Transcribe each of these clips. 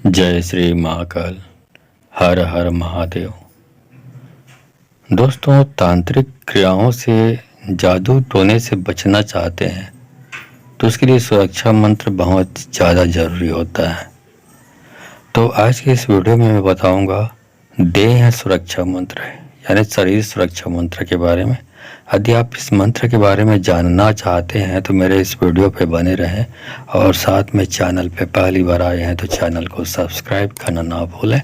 जय श्री महाकाल। हर हर महादेव। दोस्तों, तांत्रिक क्रियाओं से, जादू टोने से बचना चाहते हैं तो उसके लिए सुरक्षा मंत्र बहुत ज़्यादा ज़रूरी होता है। तो आज के इस वीडियो में मैं बताऊंगा देह सुरक्षा मंत्र यानी शरीर सुरक्षा मंत्र के बारे में। यदि आप इस मंत्र के बारे में जानना चाहते हैं तो मेरे इस वीडियो पे बने रहें और साथ में चैनल पे पहली बार आए हैं तो चैनल को सब्सक्राइब करना ना भूलें।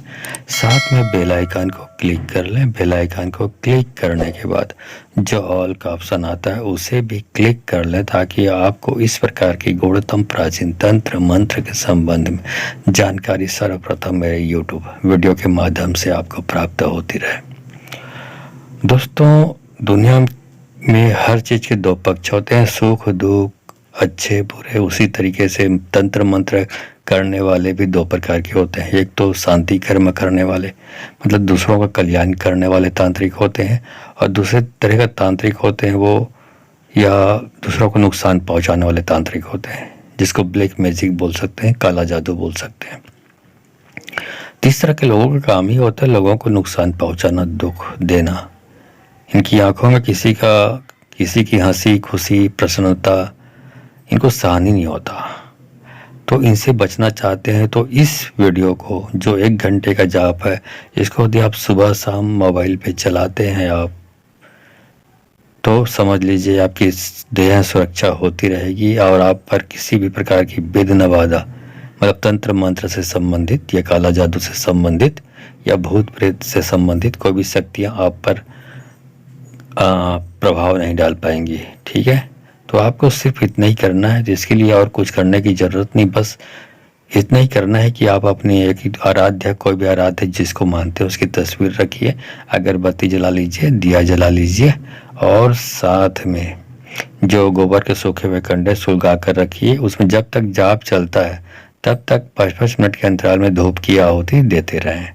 साथ में बेल आइकन को क्लिक कर लें। बेल आइकन को क्लिक करने के बाद जो ऑल का ऑप्शन आता है उसे भी क्लिक कर लें ताकि आपको इस प्रकार की गूढ़तम प्राचीन तंत्र मंत्र के संबंध में जानकारी सर्वप्रथम मेरे यूट्यूब वीडियो के माध्यम से आपको प्राप्त होती रहे। दोस्तों, दुनिया में हर चीज़ के दो पक्ष होते हैं, सुख दुख, अच्छे बुरे। उसी तरीके से तंत्र मंत्र करने वाले भी दो प्रकार के होते हैं। एक तो शांति कर्म करने वाले, मतलब दूसरों का कल्याण करने वाले तांत्रिक होते हैं, और दूसरे तरह का तांत्रिक होते हैं वो या दूसरों को नुकसान पहुंचाने वाले तांत्रिक होते हैं, जिसको ब्लैक मैजिक बोल सकते हैं, काला जादू बोल सकते हैं। तीस तरह के लोगों का काम ही होता है लोगों को नुकसान पहुंचाना, दुख देना। इनकी आंखों में किसी की हंसी खुशी प्रसन्नता इनको सहन ही नहीं होता। तो इनसे बचना चाहते हैं तो इस वीडियो को, जो 1 घंटे का जाप है, इसको यदि आप सुबह शाम मोबाइल पे चलाते हैं आप, तो समझ लीजिए आपकी देह सुरक्षा होती रहेगी और आप पर किसी भी प्रकार की विघ्न बाधा, मतलब तंत्र मंत्र से संबंधित या काला जादू से संबंधित या भूत प्रेत से संबंधित कोई भी शक्तियाँ आप पर प्रभाव नहीं डाल पाएंगी। ठीक है, तो आपको सिर्फ इतना ही करना है, जिसके लिए और कुछ करने की ज़रूरत नहीं। बस इतना ही करना है कि आप अपनी एक आराध्य, कोई भी आराध्य जिसको मानते हैं उसकी तस्वीर रखिए, अगरबत्ती जला लीजिए, दिया जला लीजिए, और साथ में जो गोबर के सूखे हुए कंडे सुलगा कर रखिए। उसमें जब तक जाप चलता है तब तक 5-5 मिनट के अंतराल में धूप की आहुति देते रहें।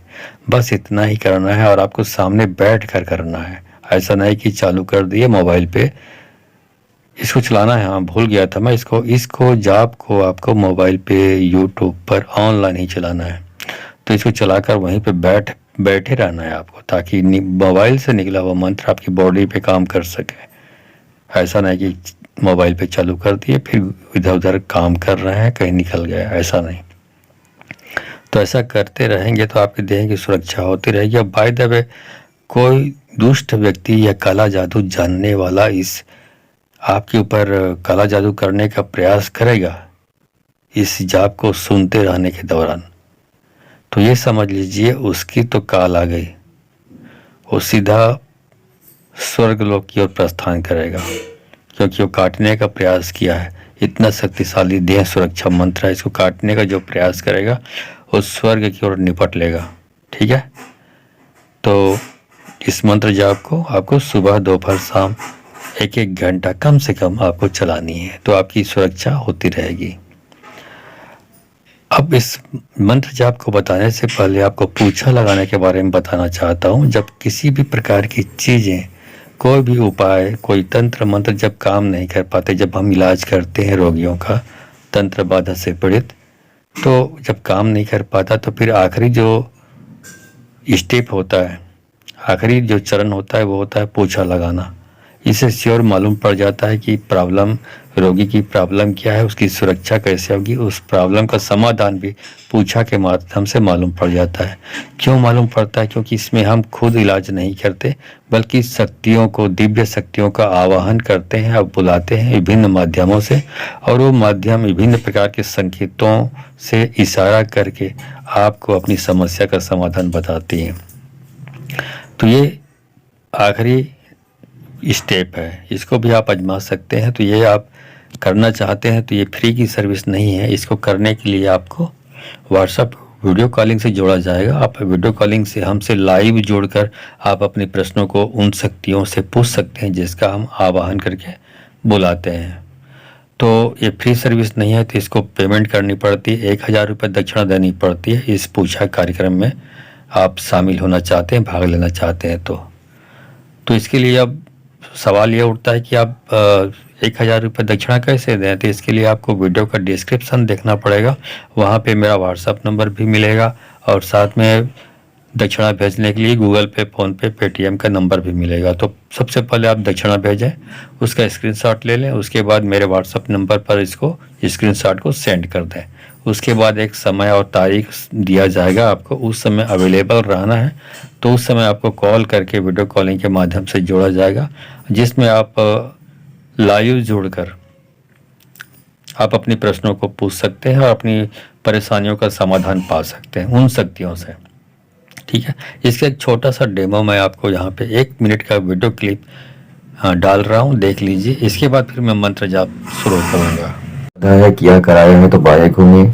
बस इतना ही करना है और आपको सामने बैठ कर करना है। ऐसा नहीं कि चालू कर दिए मोबाइल पे, इसको चलाना है। हाँ, भूल गया था मैं, इसको जाप को आपको मोबाइल पे यूट्यूब पर ऑनलाइन ही चलाना है। तो इसको चलाकर वहीं पे बैठे रहना है आपको, ताकि मोबाइल से निकला हुआ मंत्र आपकी बॉडी पे काम कर सके। ऐसा नहीं कि मोबाइल पे चालू कर दिए फिर इधर उधर काम कर रहे हैं, कहीं निकल गया, ऐसा नहीं। तो ऐसा करते रहेंगे तो आपकी देह की सुरक्षा होती रहेगी। अब बाय द वे, कोई दुष्ट व्यक्ति या काला जादू जानने वाला इस आपके ऊपर काला जादू करने का प्रयास करेगा इस जाप को सुनते रहने के दौरान, तो ये समझ लीजिए उसकी तो काल आ गई, वो सीधा स्वर्ग लोक की ओर प्रस्थान करेगा, क्योंकि वो काटने का प्रयास किया है। इतना शक्तिशाली देह सुरक्षा मंत्र है, इसको काटने का जो प्रयास करेगा वो स्वर्ग की ओर निपट लेगा। ठीक है, तो इस मंत्र जाप को आपको सुबह दोपहर शाम 1-1 घंटा कम से कम आपको चलानी है, तो आपकी सुरक्षा होती रहेगी। अब इस मंत्र जाप को बताने से पहले आपको पूछा लगाने के बारे में बताना चाहता हूँ। जब किसी भी प्रकार की चीज़ें, कोई भी उपाय, कोई तंत्र मंत्र जब काम नहीं कर पाते, जब हम इलाज करते हैं रोगियों का तंत्र बाधा से पीड़ित, तो जब काम नहीं कर पाता तो फिर आखिरी जो स्टेप होता है, आखिरी जो चरण होता है वो होता है पूछा लगाना। इससे श्योर मालूम पड़ जाता है कि प्रॉब्लम, रोगी की प्रॉब्लम क्या है, उसकी सुरक्षा कैसे होगी, उस प्रॉब्लम का समाधान भी पूछा के माध्यम से मालूम पड़ जाता है। क्यों मालूम पड़ता है? क्योंकि इसमें हम खुद इलाज नहीं करते, बल्कि शक्तियों को, दिव्य शक्तियों का आवाहन करते हैं और बुलाते हैं विभिन्न माध्यमों से, और वो माध्यम विभिन्न प्रकार के संकेतों से इशारा करके आपको अपनी समस्या का समाधान बताती हैं। तो ये आखिरी स्टेप है, इसको भी आप आजमा सकते हैं। तो ये आप करना चाहते हैं तो ये फ्री की सर्विस नहीं है। इसको करने के लिए आपको व्हाट्सएप वीडियो कॉलिंग से जोड़ा जाएगा। आप वीडियो कॉलिंग से हमसे लाइव जोड़कर आप अपने प्रश्नों को उन शक्तियों से पूछ सकते हैं जिसका हम आवाहन करके बुलाते हैं। तो ये फ्री सर्विस नहीं है, तो इसको पेमेंट करनी पड़ती है। 1000 रुपये दक्षिणा देनी पड़ती है। इस पूछा कार्यक्रम में आप शामिल होना चाहते हैं, भाग लेना चाहते हैं तो इसके लिए अब सवाल ये उठता है कि आप 1000 रुपये दक्षिणा कैसे दें। तो इसके लिए आपको वीडियो का डिस्क्रिप्शन देखना पड़ेगा, वहाँ पे मेरा व्हाट्सअप नंबर भी मिलेगा और साथ में दक्षिणा भेजने के लिए गूगल पे, फ़ोनपे, पेटीएम का नंबर भी मिलेगा। तो सबसे पहले आप दक्षिणा भेजें, उसका स्क्रीनशॉट ले लें, उसके बाद मेरे व्हाट्सअप नंबर पर इसको स्क्रीनशॉट को सेंड कर दें। उसके बाद एक समय और तारीख दिया जाएगा आपको, उस समय अवेलेबल रहना है। तो उस समय आपको कॉल करके वीडियो कॉलिंग के माध्यम से जोड़ा जाएगा, जिसमें आप लाइव जुड़कर आप अपने प्रश्नों को पूछ सकते हैं और अपनी परेशानियों का समाधान पा सकते हैं उन शक्तियों से। ठीक है, इसका एक छोटा सा डेमो मैं आपको यहाँ पे 1 मिनट का वीडियो क्लिप डाल रहा हूँ, देख लीजिए। इसके बाद फिर मैं मंत्र जाप शुरू करूँगा। किया कराए हैं तो बाएं घूमिए,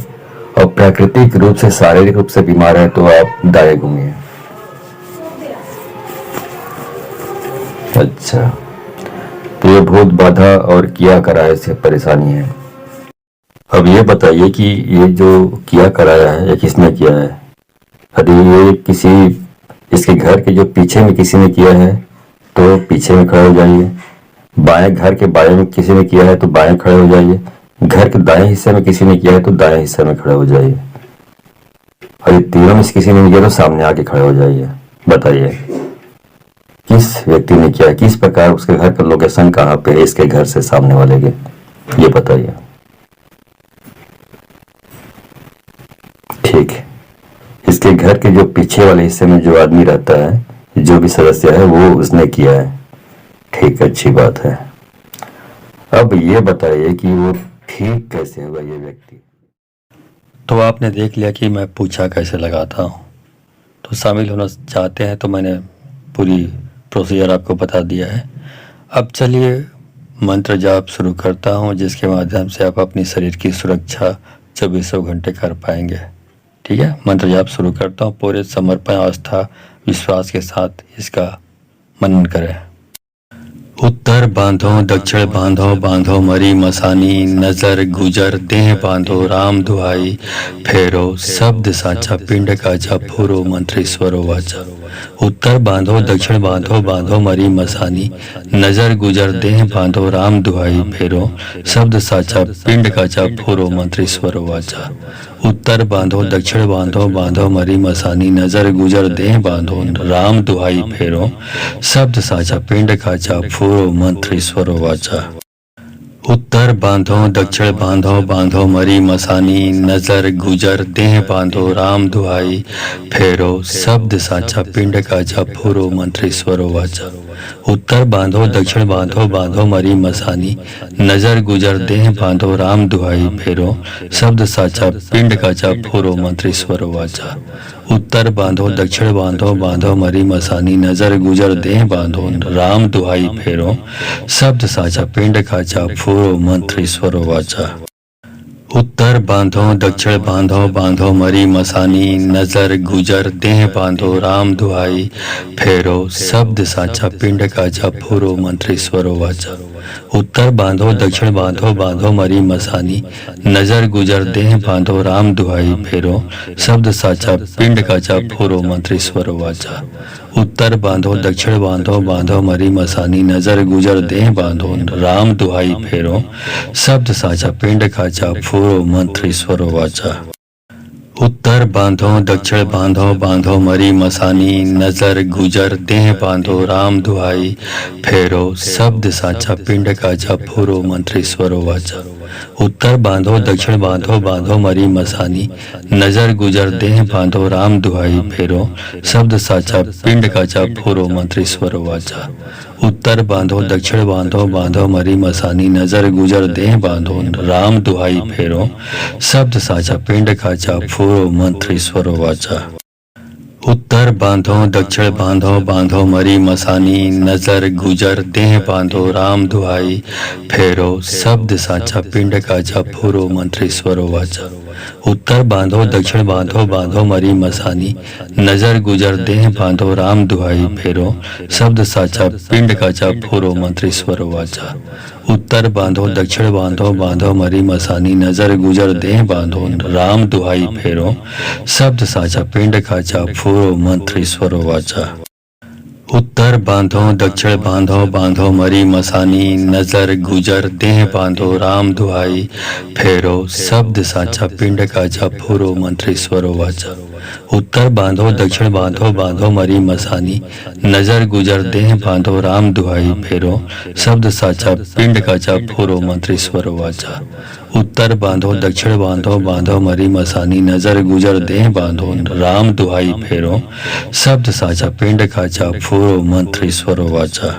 और प्राकृतिक रूप से शारीरिक रूप से बीमार है तो आप दाएं घूमिए। अच्छा, तो ये भूत बाधा और किया कराए से परेशानी है। अब ये बताइए कि ये जो किया कराया है ये किसने किया है? यदि ये किसी इसके घर के जो पीछे में किसी ने किया है तो पीछे में खड़े हो जाइए। बाएं घर के बाएं में किसी ने किया है तो बाएं खड़े हो जाइए। घर के दाएं हिस्से में किसी ने किया है तो दाएं हिस्से में खड़े हो जाइए। और ये तीनों में से किसी ने नहीं किया तो सामने आके खड़े हो जाइए। बताइए किस व्यक्ति ने किया है, किस प्रकार, उसके घर का लोकेशन कहाँ पे है, इसके घर से सामने वाले के, ये बताइए। ठीक है, इसके घर के जो पीछे वाले हिस्से में जो आदमी रहता है, जो भी सदस्य है, वो उसने किया है। ठीक, अच्छी बात है। अब ये बताइए कि वो ठीक कैसे हुआ ये व्यक्ति? तो आपने देख लिया कि मैं पूछा कैसे लगाता हूँ। तो शामिल होना चाहते हैं तो मैंने पूरी प्रोसीजर आपको बता दिया है। अब चलिए मंत्र जाप शुरू करता हूँ, जिसके माध्यम से आप अपनी शरीर की सुरक्षा 24 घंटे कर पाएंगे। ठीक है, मंत्र जाप शुरू करता हूँ। पूरे समर्पण, आस्था, विश्वास के साथ इसका मनन करें। उत्तर बांधो, दक्षिण बांधो, बांधो मरी मसानी, नजर गुजर देह बांधो, राम दुहाई फेरो, शब्द साचा पिंड काचा फूरो, मंत्रेश्वरो वाचा। उत्तर बांधो, दक्षिण बांधो, बांधो मरी मसानी, नजर गुजर देह बांधो, राम दुहाई फेरो, शब्द साचा पिंड काचा फूरो, मंत्रेश्वरो वाचा। उत्तर बांधो, दक्षिण बांधो, बांधो मरी मसानी, नजर गुजर देह बांधो, राम दुहाई फेरो, शब्द साचा पिंड काचा फूरो, मंत्रेश्वरो वाचा। उत्तर बांधो, दक्षिण बांधो, बांधो मरी मसानी, नजर गुजर देह बांधो, राम दुहाई फेरो, शब्द साचा पिंड काचा फूरो, मंत्रेश्वरो वाचा। उत्तर बांधो, दक्षिण बांधो, बांधो मरी मसानी, नजर गुजर देह बांधो, राम दुहाई फेरो, शब्द साचा पिंड काचा फूरो, मंत्रेश्वरो वाचा। उत्तर बांधो, दक्षिण बांधो, बांधो मरी मसानी, नजर गुजर देह बांधो, राम दुहाई फेरो, शब्द साचा पिंड काचा फूरो, मंत्रेश्वरो वाचा। उत्तर बांधो, दक्षिण बांधो, बांधो मरी मसानी, नजर गुजर देह बांधो, राम दुहाई फेरो, शब्द साचा पिंड काचा फूरो, मंत्रेश्वरो वाचा। उत्तर बांधो, दक्षिण बांधो, बांधो मरी मसानी, नजर गुजर देह बांधो, राम दुहाई फेरो, शब्द साचा पिंड काचा फूरो, मंत्रेश्वरो वाचा। उत्तर बांधो, दक्षिण बांधो, बांधो मरी मसानी, नजर गुजर देह बांधो, राम दुहाई फेरो, शब्द साचा पिंड काचा फूरो, मंत्रेश्वरो वाचा। उत्तर बांधो, दक्षिण बांधो, बांधो मरी मसानी, नजर गुजर देह बांधो, राम दुहाई फेरो, शब्द साचा पिंड काचा फूरो, मंत्रेश्वरो वाचा। उत्तर बांधो, दक्षिण बांधो, बांधो मरी मसानी, नजर गुजर देह बांधो, राम दुहाई फेरो, शब्द साचा पिंड काचा फूरो, मंत्रेश्वरो वाचा। उत्तर बांधो, दक्षिण बांधो, बांधो मरी मसानी, नजर गुजर देह बांधो, राम दुहाई फेरो, शब्द साचा पिंड काचा फूरो, मंत्रेश्वरो वाचा। उत्तर बांधो, दक्षिण बांधो, बांधो मरी मसानी, नजर गुजर देह बांधो, राम दुहाई फेरो, शब्द साचा पिंड काचा फूरो, मंत्रेश्वरो वाचा। उत्तर बांधो, दक्षिण बांधो, बांधो मरी मसानी, नजर गुजर देह बांधो, राम दुहाई फेरो, शब्द साचा पिंड काचा फूरो, मंत्रेश्वरो वाचा। उत्तर बांधो, दक्षिण बांधो, बांधो मरी मसानी, नजर गुजर देह बांधो, राम दुहाई फेरो, शब्द साचा पिंड काचा फूरो, मंत्रेश्वरो वाचा। उत्तर बांधो दक्षिण बांधो, बांधो मरी मसानी, नजर गुजर देह बांधो, राम दुहाई फेरो, शब्द साचा पिंड काचा फूरो, मंत्रेश्वरो वाचा। उत्तर बांधो दक्षिण बांधो, बांधो मरी मसानी, नजर गुजर देह बांधो, राम दुहाई फेरो, शब्द साचा पिंड काचा फूरो, मंत्रेश्वरो वाचा। उत्तर बांधो दक्षिण बांधो, बांधो मरी मसानी, नजर गुजर देह बांधो, राम दुहाई फेरो, शब्द साचा पिंड काचा फूरो, मंत्रेश्वरो वाचा।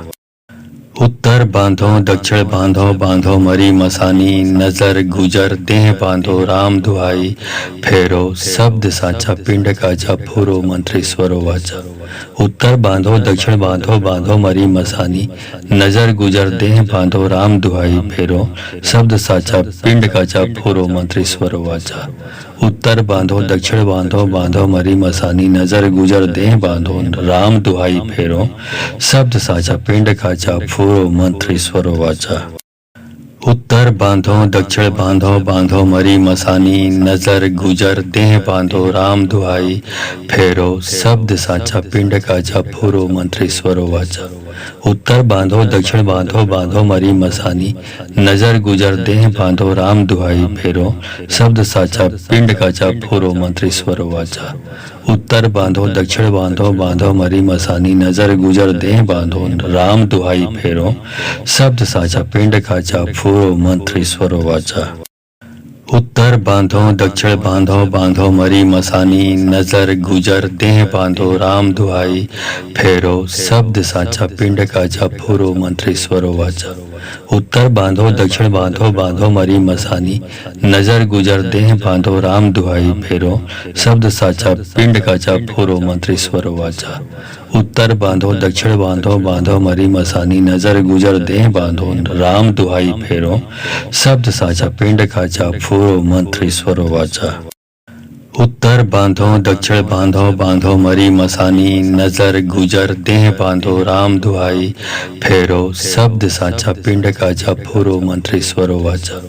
उत्तर बांधो दक्षिण बांधो, बांधो मरी मसानी, नजर गुजर देह बांधो, राम दुहाई फेरो, शब्द साचा पिंड काचा फूरो, मंत्रेश्वरो वाचा। उत्तर बांधो दक्षिण बांधो, बांधो मरी मसानी, नजर गुजर देह बांधो, राम दुहाई फेरो, शब्द साचा पिंड काचा फूरो, मंत्रेश्वरो वाचा। उत्तर बांधो दक्षिण बांधो, बांधो मरी मसानी, नजर गुजर देह बांधो, राम दुहाई फेरो, शब्द साचा पिंड काचा फूरो, मंत्रेश्वरो वाचा। उत्तर बांधो दक्षिण बांधो, बांधो मरी मसानी, नजर गुजर देह बांधो, राम दुहाई फेरो, शब्द साचा पिंड काचा फूरो, मंत्रेश्वरो वाचा। उत्तर बांधो दक्षिण बांधो, बांधो मरी मसानी, नजर गुजर देह बांधो, राम दुहाई फेरो, शब्द साचा पिंड काचा फूरो, मंत्रेश्वरो वाचा। उत्तर बांधो दक्षिण बांधो, बांधो मरी मसानी, नजर गुजर देह बांधो, राम दुहाई फेरो, शब्द साचा पिंड काचा फूरो, मंत्रेश्वरो वाचा। उत्तर बांधो दक्षिण बांधो, बांधो मरी मसानी, नजर गुजर देह बांधो, राम दुहाई फेरो, शब्द साचा पिंड काचा फूरो, मंत्रेश्वरो वाचा। उत्तर बांधो दक्षिण बांधो, बांधो मरी मसानी, नजर गुजर देह बांधो, राम दुहाई फेरो, शब्द साचा पिंड काचा फूरो, मंत्रेश्वरो वाचा। उत्तर बांधो दक्षिण बांधो, बांधो मरी मसानी, नजर गुजर देह बांधो, राम दुहाई फेरो, शब्द साचा पिंड काचा फूरो, मंत्रेश्वरो वाचा। उत्तर बांधो दक्षिण बांधो, बांधो मरी मसानी, नजर गुजर देह बांधो, राम दुहाई फेरो, शब्द साचा पिंड काचा फूरो, मंत्रेश्वरो वाचा।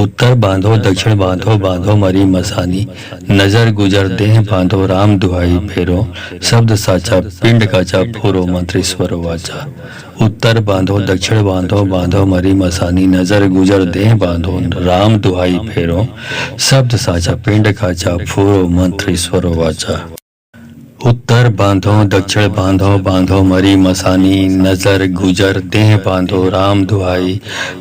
उत्तर बांधो दक्षिण बांधो, बांधो मरी मसानी, नजर गुजर देह बांधो, राम दुहाई फेरो, शब्द साचा पिंड काचा फूरो, मंत्रेश्वरो वाचा। उत्तर बांधो दक्षिण बांधो, बांधो मरी मसानी, नजर गुजर देह बांधो, राम दुहाई फेरो, शब्द साचा पिंड काचा फूरो, मंत्रेश्वरो वाचा। उत्तर बांधो दक्षिण बांधो, बांधो मरी मसानी, नजर गुजर देह बांधो, राम दुहाई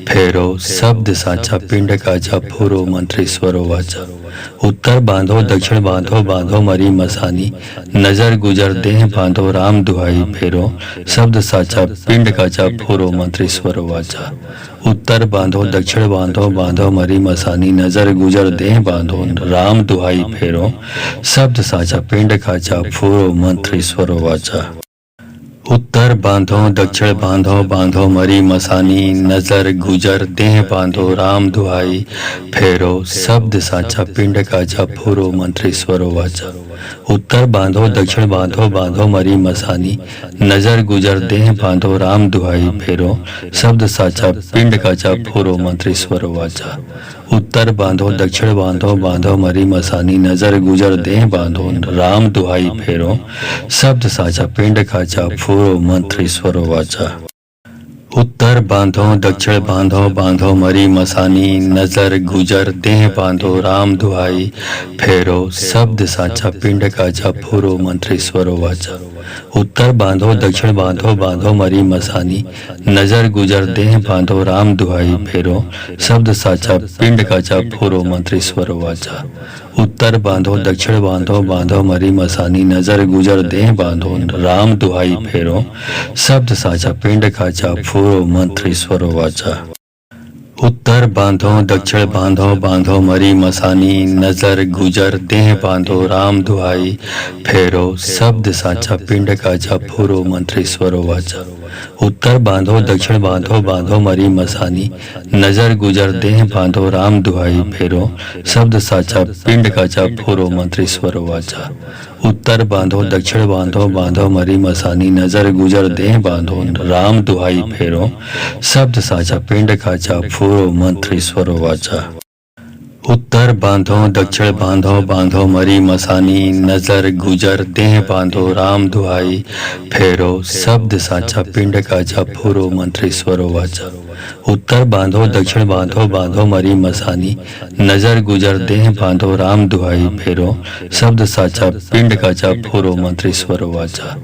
फेरो, शब्द साचा पिंड काचा फूरो, मंत्रेश्वरो वाचा। उत्तर बांधो दक्षिण बांधो, बांधो मरी मसानी, नजर गुजर देह बांधो, राम दुहाई फेरो, शब्द साचा पिंड काचा फूरो, मंत्रेश्वरो वाचा। उत्तर बांधो दक्षिण बांधो, बांधो मरी मसानी, नजर गुजर देह बांधो, राम दुहाई फेरो, शब्द साचा पिंड काचा फूरो, मंत्रेश्वरो वाचा। उत्तर बांधो दक्षिण बांधो, बांधो मरी मसानी, नजर गुजर देह बांधो, राम दुहाई फेरो, शब्द साचा पिंड काचा फूरो, मंत्रेश्वरो वाचा। उत्तर बांधो दक्षिण बांधो, बांधो मरी मसानी, नजर गुजर देह बांधो, राम दुहाई फेरो, शब्द साचा पिंड काचा फूरो, मंत्रेश्वरो वाचा। उत्तर बांधो दक्षिण बांधो, बांधो मरी मसानी, नजर गुजर देह बांधो, राम दुहाई फेरो, शब्द साचा पिंड काचा फूरो, मंत्रेश्वरो वाचा। उत्तर बांधो दक्षिण बांधो, बांधो मरी मसानी, नजर गुजर देह बांधो, राम दुहाई फेरो, शब्द साचा पिंड काचा फूरो, मंत्रेश्वरो वाचा। उत्तर बांधो दक्षिण बांधो, बांधो मरी मसानी, नजर गुजर देह बांधो, राम दुहाई फेरो, शब्द साचा पिंड काचा फूरो, मंत्रेश्वरो वाचा। उत्तर बांधो दक्षिण बांधो, बांधो मरी मसानी, नजर गुजर देह बांधो, राम दुहाई फेरो, शब्द साचा पिंड काचा फूरो, मंत्रेश्वरो वाचा। उत्तर बांधो दक्षिण बांधो, बांधो मरी मसानी, नजर गुजर देह बांधो, राम दुहाई फेरो, शब्द साचा पिंड काचा फूरो, मंत्रेश्वरो वाचा। उत्तर बांधो दक्षिण बांधो, बांधो मरी मसानी, नजर गुजर देह बांधो, राम दुहाई फेरो, शब्द साचा पिंड काचा फूरो, मंत्रेश्वरो वाचा। उत्तर बांधो दक्षिण बांधो, बांधो मरी मसानी, नजर गुजर देह बांधो, राम दुहाई फेरो, शब्द साचा पिंड काचा फूरो, मंत्रेश्वरो वाचा। उत्तर बांधो दक्षिण बांधो, बांधो मरी मसानी, नजर गुजर देह बांधो राम दुहाई, फेरो शब्द साचा पिंड काचा फूरो मंत्रेश्वरो वाचा। उत्तर बांधो दक्षिण बांधो, बांधो मरी मसानी, नजर गुजर देह बांधो राम दुहाई, फेरो शब्द साचा पिंड काचा फूरो मंत्रेश्वरो वाचा।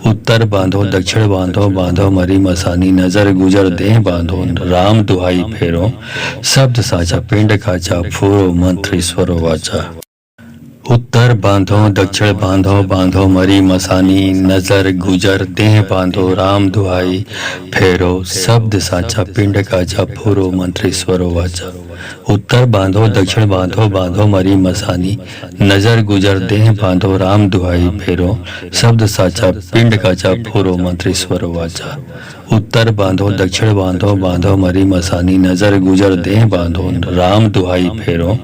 उत्तर बांधो दक्षिण बांधो, बांधो मरी मसानी, नजर गुजर देह बांधो राम दुहाई, फेरो शब्द साचा पिंड काचा फूरो मंत्रेश्वरो वाचा। उत्तर बांधो दक्षिण बांधो, बांधो मरी मसानी, नजर गुजर देह बांधो राम दुहाई, फेरो शब्द साचा पिंड काचा फूरो मंत्रेश्वरो वाचा। उत्तर बांधो दक्षिण बांधो, बांधो मरी मसानी, नजर गुजर देह बांधो राम दुहाई, फेरो शब्द साचा पिंड काचा फूरो मंत्रेश्वरो वाचा। उत्तर बांधो दक्षिण बांधो, बांधो मरी मसानी, नजर गुजर देह बांधो राम दुहाई, फेरो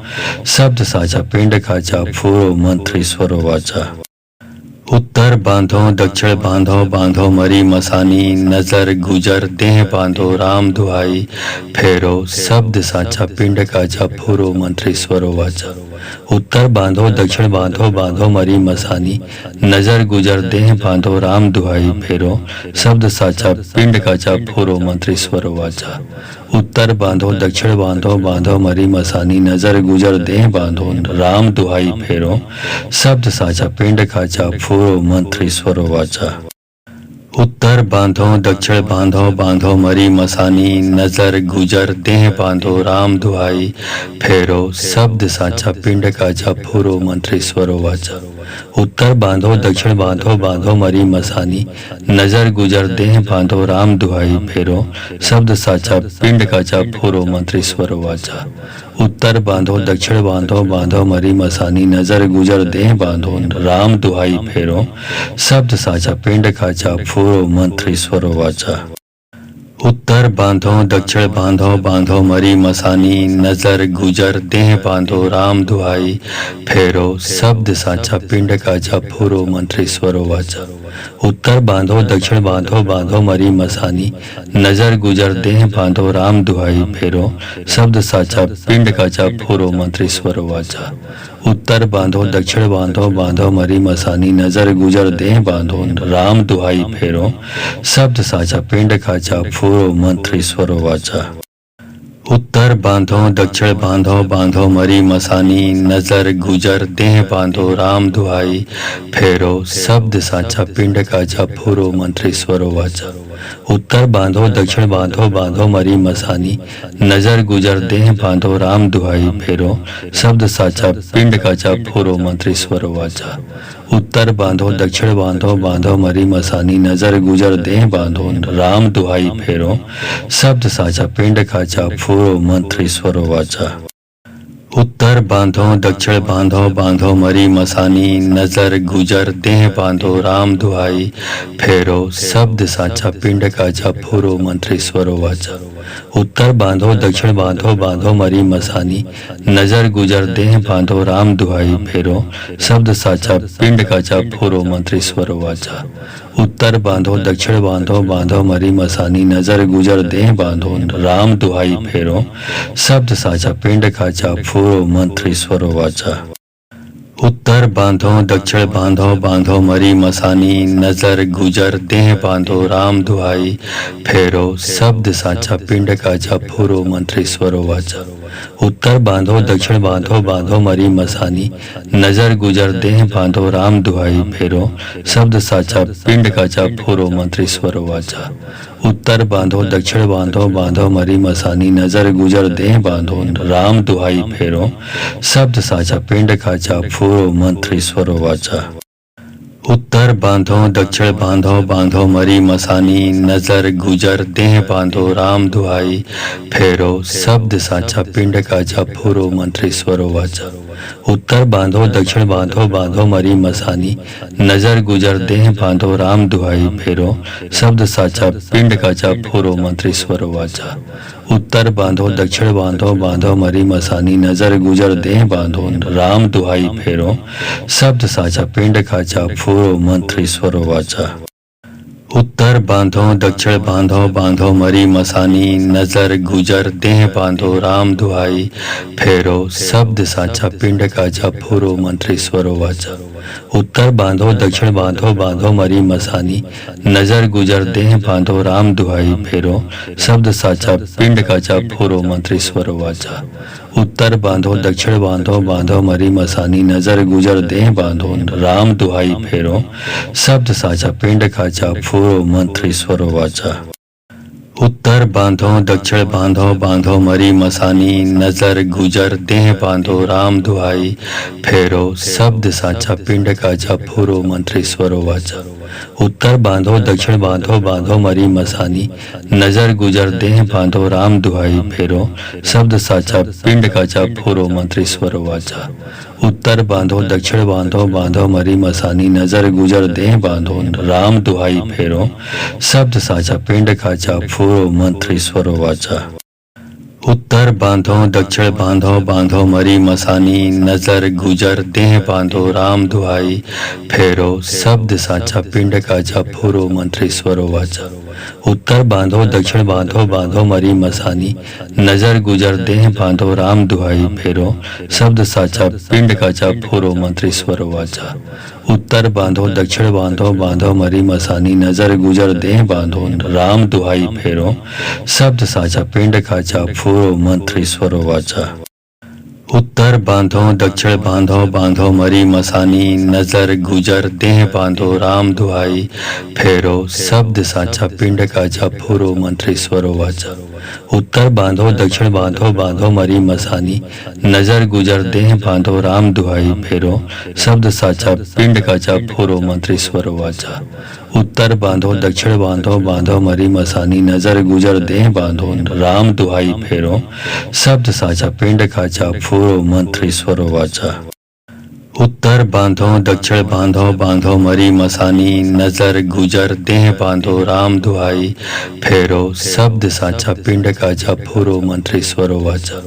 शब्द साचा पिंड काचा फूरो मंत्रेश्वरो वाचा। उत्तर बांधो दक्षिण बांधो, बांधो मरी मसानी, नजर गुजर देह बांधो राम दुहाई, फेरो शब्द साचा पिंड काचा फूरो मंत्रेश्वरो वाचा। उत्तर बांधो दक्षिण बांधो, बांधो मरी मसानी, नजर गुजर देह बांधो राम दुहाई, फेरो शब्द साचा पिंड काचा फूरो मंत्रेश्वरो वाचा। उत्तर बांधो दक्षिण बांधो, बांधो मरी मसानी, नजर गुजर देह बांधो राम दुहाई, फेरो शब्द साचा पिंड काचा फूरो मंत्रेश्वरो वाचा। उत्तर बांधो दक्षिण बांधो, बांधो मरी मसानी, नजर गुजर देह बांधो राम दुहाई, फेरो शब्द साचा पिंड काचा फूरो मंत्रेश्वरो वाचा। उत्तर बांधो दक्षिण बांधो, बांधो मरी मसानी, नजर गुजर देह बांधो राम दुहाई, फेरो शब्द साचा पिंड काचा फूरो मंत्रेश्वरो वाचा। उत्तर बांधो दक्षिण बांधो, बांधो मरी मसानी, नजर गुजर देह बांधो राम दुहाई, फेरो शब्द साचा पिंड काचा फूरो मंत्रेश्वरो वाचा। उत्तर बांधो दक्षिण बांधो, बांधो मरी मसानी, नजर गुजर देह बांधो राम दुहाई, फेरो शब्द साचा पिंड काचा फूरो मंत्रेश्वरो वाचा। उत्तर बांधो दक्षिण बांधो, बांधो मरी मसानी, नजर गुजर देह बांधो राम दुहाई, फेरो शब्द साचा पिंड काचा फूरो मंत्रेश्वरो वाचा। उत्तर बांधो दक्षिण बांधो, बांधो मरी मसानी, नजर गुजर देह बांधो राम दुहाई, फेरो शब्द साचा पिंड काचा फूरो मंत्रेश्वरो वाचा। उत्तर बांधो दक्षिण बांधो, बांधो मरी मसानी, नजर गुजर देह बांधो राम दुहाई, फेरो शब्द साचा पिंड काचा फूरो मंत्रेश्वरो वाचा। उत्तर बांधो दक्षिण बांधो, बांधो मरी मसानी, नजर गुजर देह बांधो राम दुहाई, फेरो शब्द साचा पिंड काचा फूरो मंत्रेश्वरो वाचा। उत्तर बांधो दक्षिण बांधो, बांधो मरी मसानी, नजर गुजर देह बांधो राम दुहाई, फेरो शब्द साचा पिंड काचा फूरो मंत्रेश्वरो वाचा। उत्तर बांधो दक्षिण बांधो, बांधो मरी मसानी, नजर गुजर देह बांधो राम दुहाई, फेरो शब्द साचा पिंड काचा फूरो मंत्रेश्वरो वाचा। उत्तर बांधो दक्षिण बांधो, बांधो मरी मसानी, नजर गुजर देह बांधो राम दुहाई, फेरो शब्द साचा पिंड काचा फूरो मंत्रेश्वरो वाचा। उत्तर बांधो दक्षिण बांधो, बांधो मरी मसानी, नजर गुजर देह बांधो राम दुहाई, फेरो शब्द साचा पिंड काचा फूरो मंत्रेश्वरो वाचा। उत्तर बांधो दक्षिण बांधो, बांधो मरी मसानी, नजर गुजर देह बांधो राम दुहाई, फेरो शब्द साचा पिंड काचा फूरो मंत्रेश्वरो वाचा। उत्तर बांधो दक्षिण बांधो, बांधो मरी मसानी, नजर गुजर देह बांधो राम दुहाई, फेरो शब्द साचा पिंड काचा फूरो मंत्रेश्वरो वाचा। उत्तर बांधो दक्षिण बांधो, बांधो मरी मसानी, नजर गुजर देह बांधो राम दुहाई, फेरो शब्द साचा पिंड काचा फूरो मंत्रेश्वरो वाचा। उत्तर बांधो दक्षिण बांधो, बांधो मरी मसानी, नजर गुजर देह बांधो राम दुहाई, फेरो शब्द साचा पिंड काचा फूरो मंत्रेश्वरो वाचा। उत्तर बांधो दक्षिण बांधो, बांधो मरी मसानी, नजर गुजर देह बांधो राम दुहाई, फेरो शब्द साचा पिंड काचा फूरो मंत्रेश्वरो वाचा। उत्तर बांधो दक्षिण बांधो, बांधो मरी मसानी, नजर गुजर देह बांधो राम दुहाई, फेरो शब्द साचा पिंड काचा फूरो मंत्रेश्वरो वाचा। उत्तर बांधो दक्षिण बांधो बांधो मरी मसानी नजर गुजर देह बांधो राम दुहाई फेरो शब्द साचा पिंड काचा फूरो मंत्री स्वरो वाचा। उत्तर बांधो दक्षिण बांधो बांधो मरी मसानी नजर गुजर देह बांधो राम दुहाई फेरो शब्द साचा पिंड काचा फूरो मंत्री स्वरो वाचा। उत्तर बांधो दक्षिण बांधो बांधो मरी मसानी नजर गुजर देह बांधो राम दुहाई फेरो शब्द साचा पिंड काचा फूरो मंत्री स्वरो वाचा। उत्तर बांधो दक्षिण बांधो बांधो मरी मसानी नजर गुजर देह बांधो राम दुहाई फेरो शब्द साचा पिंड काचा फूरो मंत्री स्वरो वाचा। उत्तर बांधो दक्षिण बांधो बांधो मरी मसानी नजर गुजर देह बांधो राम दुहाई फेरो शब्द साचा पिंड काचा फूरो मंत्री स्वरो वाचा। उत्तर बांधो दक्षिण बांधो बांधो मरी मसानी नजर गुजर देह बांधो राम दुहाई फेरो शब्द साचा पिंड काचा फूरो मंत्री स्वरो वाचा। उत्तर बांधो दक्षिण बांधो बांधो मरी मसानी नजर गुजर देह बांधो राम दुहाई फेरो शब्द साचा पिंड काचा फूरो मंत्री स्वरो वाचा। उत्तर बांधो दक्षिण बांधो बांधो मरी मसानी नजर गुजर देह बांधो राम दुहाई फेरो शब्द साचा पिंड काचा फूरो मंत्री स्वरो वाचा। उत्तर बांधो दक्षिण बांधो बांधो मरी मसानी नजर गुजर देह बांधो राम दुहाई फेरो शब्द साचा पिंड काचा फूरो मंत्री स्वरो वाचा। उत्तर बांधो दक्षिण बांधो बांधो मरी मसानी नजर गुजर देह बांधो राम दुहाई फेरो शब्द साचा पिंड काचा फूरो मंत्री स्वरो वाचा। उत्तर बांधो दक्षिण बांधो बांधो मरी मसानी नजर गुजर देह बांधो राम दुहाई फेरो शब्द साचा पिंड काचा फूरो मंत्री स्वरो वाचा। उत्तर बांधो दक्षिण बांधो बांधो मरी मसानी नजर गुजर देह बांधो राम दुहाई फेरो शब्द साचा पिंड काचा फूरो मंत्री स्वरो वाचा। उत्तर बांधो दक्षिण बांधो बांधो मरी मसानी नजर गुजर देह बांधो राम दुहाई फेरो शब्द साचा पिंड काचा फूरो मंत्री स्वरो वाचा।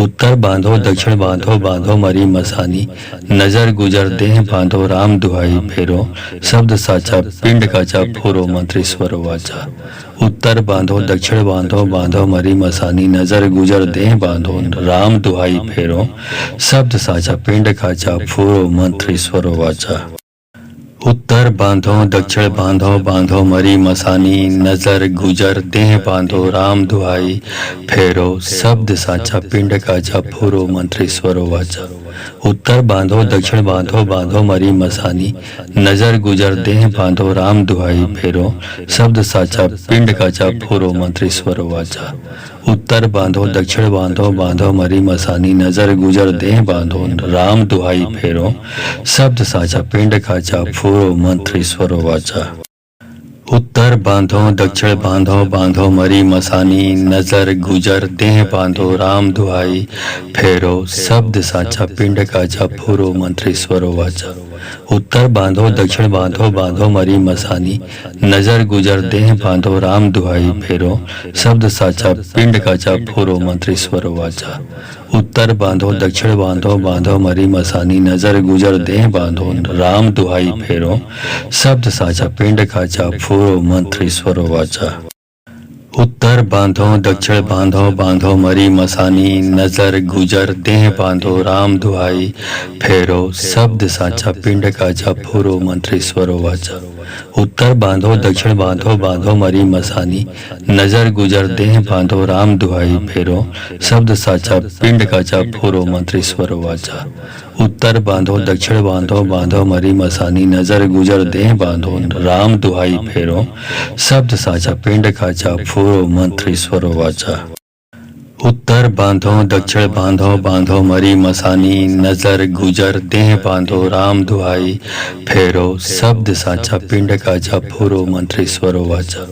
उत्तर बांधो दक्षिण बांधो बांधो मरी मसानी नजर गुजर देह बांधो राम दुहाई फेरो शब्द साचा पिंड काचा फूरो मंत्री स्वरो वाचा। उत्तर बांधो दक्षिण बांधो बांधो मरी मसानी नजर गुजर देह बांधो राम दुहाई फेरो शब्द साचा पिंड काचा फूरो मंत्री स्वरो वाचा। उत्तर बांधो दक्षिण बांधो बांधो मरी मसानी नजर गुजर देह बांधो राम दुहाई फेरो शब्द साचा पिंड काचा फूरो मंत्री स्वरो वाचा। उत्तर बांधो दक्षिण बांधो बांधो मरी मसानी नजर गुजर देह बांधो राम दुहाई फेरो शब्द साचा पिंड काचा फूरो मंत्री स्वरो वाचा। उत्तर बांधो दक्षिण बांधो बांधो मरी मसानी नजर गुजर देह बांधो राम दुहाई फेरो शब्द साचा पिंड काचा फूरो मंत्री स्वरो वाचा। उत्तर बांधो दक्षिण बांधो बांधो मरी मसानी नजर गुजर देह बांधो राम दुहाई फेरो शब्द साचा पिंड काचा फूरो मंत्री स्वरो वाचा। उत्तर बांधो दक्षिण बांधो बांधो मरी मसानी नजर गुजर देह बांधो राम दुहाई फेरो शब्द साचा पिंड काचा फूरो मंत्री स्वरो वाचा। उत्तर बांधो दक्षिण बांधो बांधो मरी मसानी नजर गुजर देह बांधो राम दुहाई फेरो शब्द साचा पिंड काचा फूरो मंत्री स्वरो वाचा। उत्तर बांधो दक्षिण बांधो बांधो मरी मसानी नजर गुजर देह बांधो राम दुहाई फेरो शब्द साचा पिंड काचा फूरो मंत्री स्वरो वाचा। उत्तर बांधो दक्षिण बांधो बांधो मरी मसानी नजर गुजर देह बांधो राम दुहाई फेरो शब्द साचा पिंड काचा फूरो मंत्री स्वरो वाचा। उत्तर बांधो दक्षिण बांधो बांधो मरी मसानी नजर गुजर देह बांधो राम दुहाई फेरो शब्द साचा पिंड काचा फूरो मंत्री स्वरो वाचा। उत्तर बांधो दक्षिण बांधो बांधो मरी मसानी नजर गुजर देह बांधो राम दुहाई फेरो शब्द साचा पिंड काचा फूरो मंत्री स्वरो वाचा।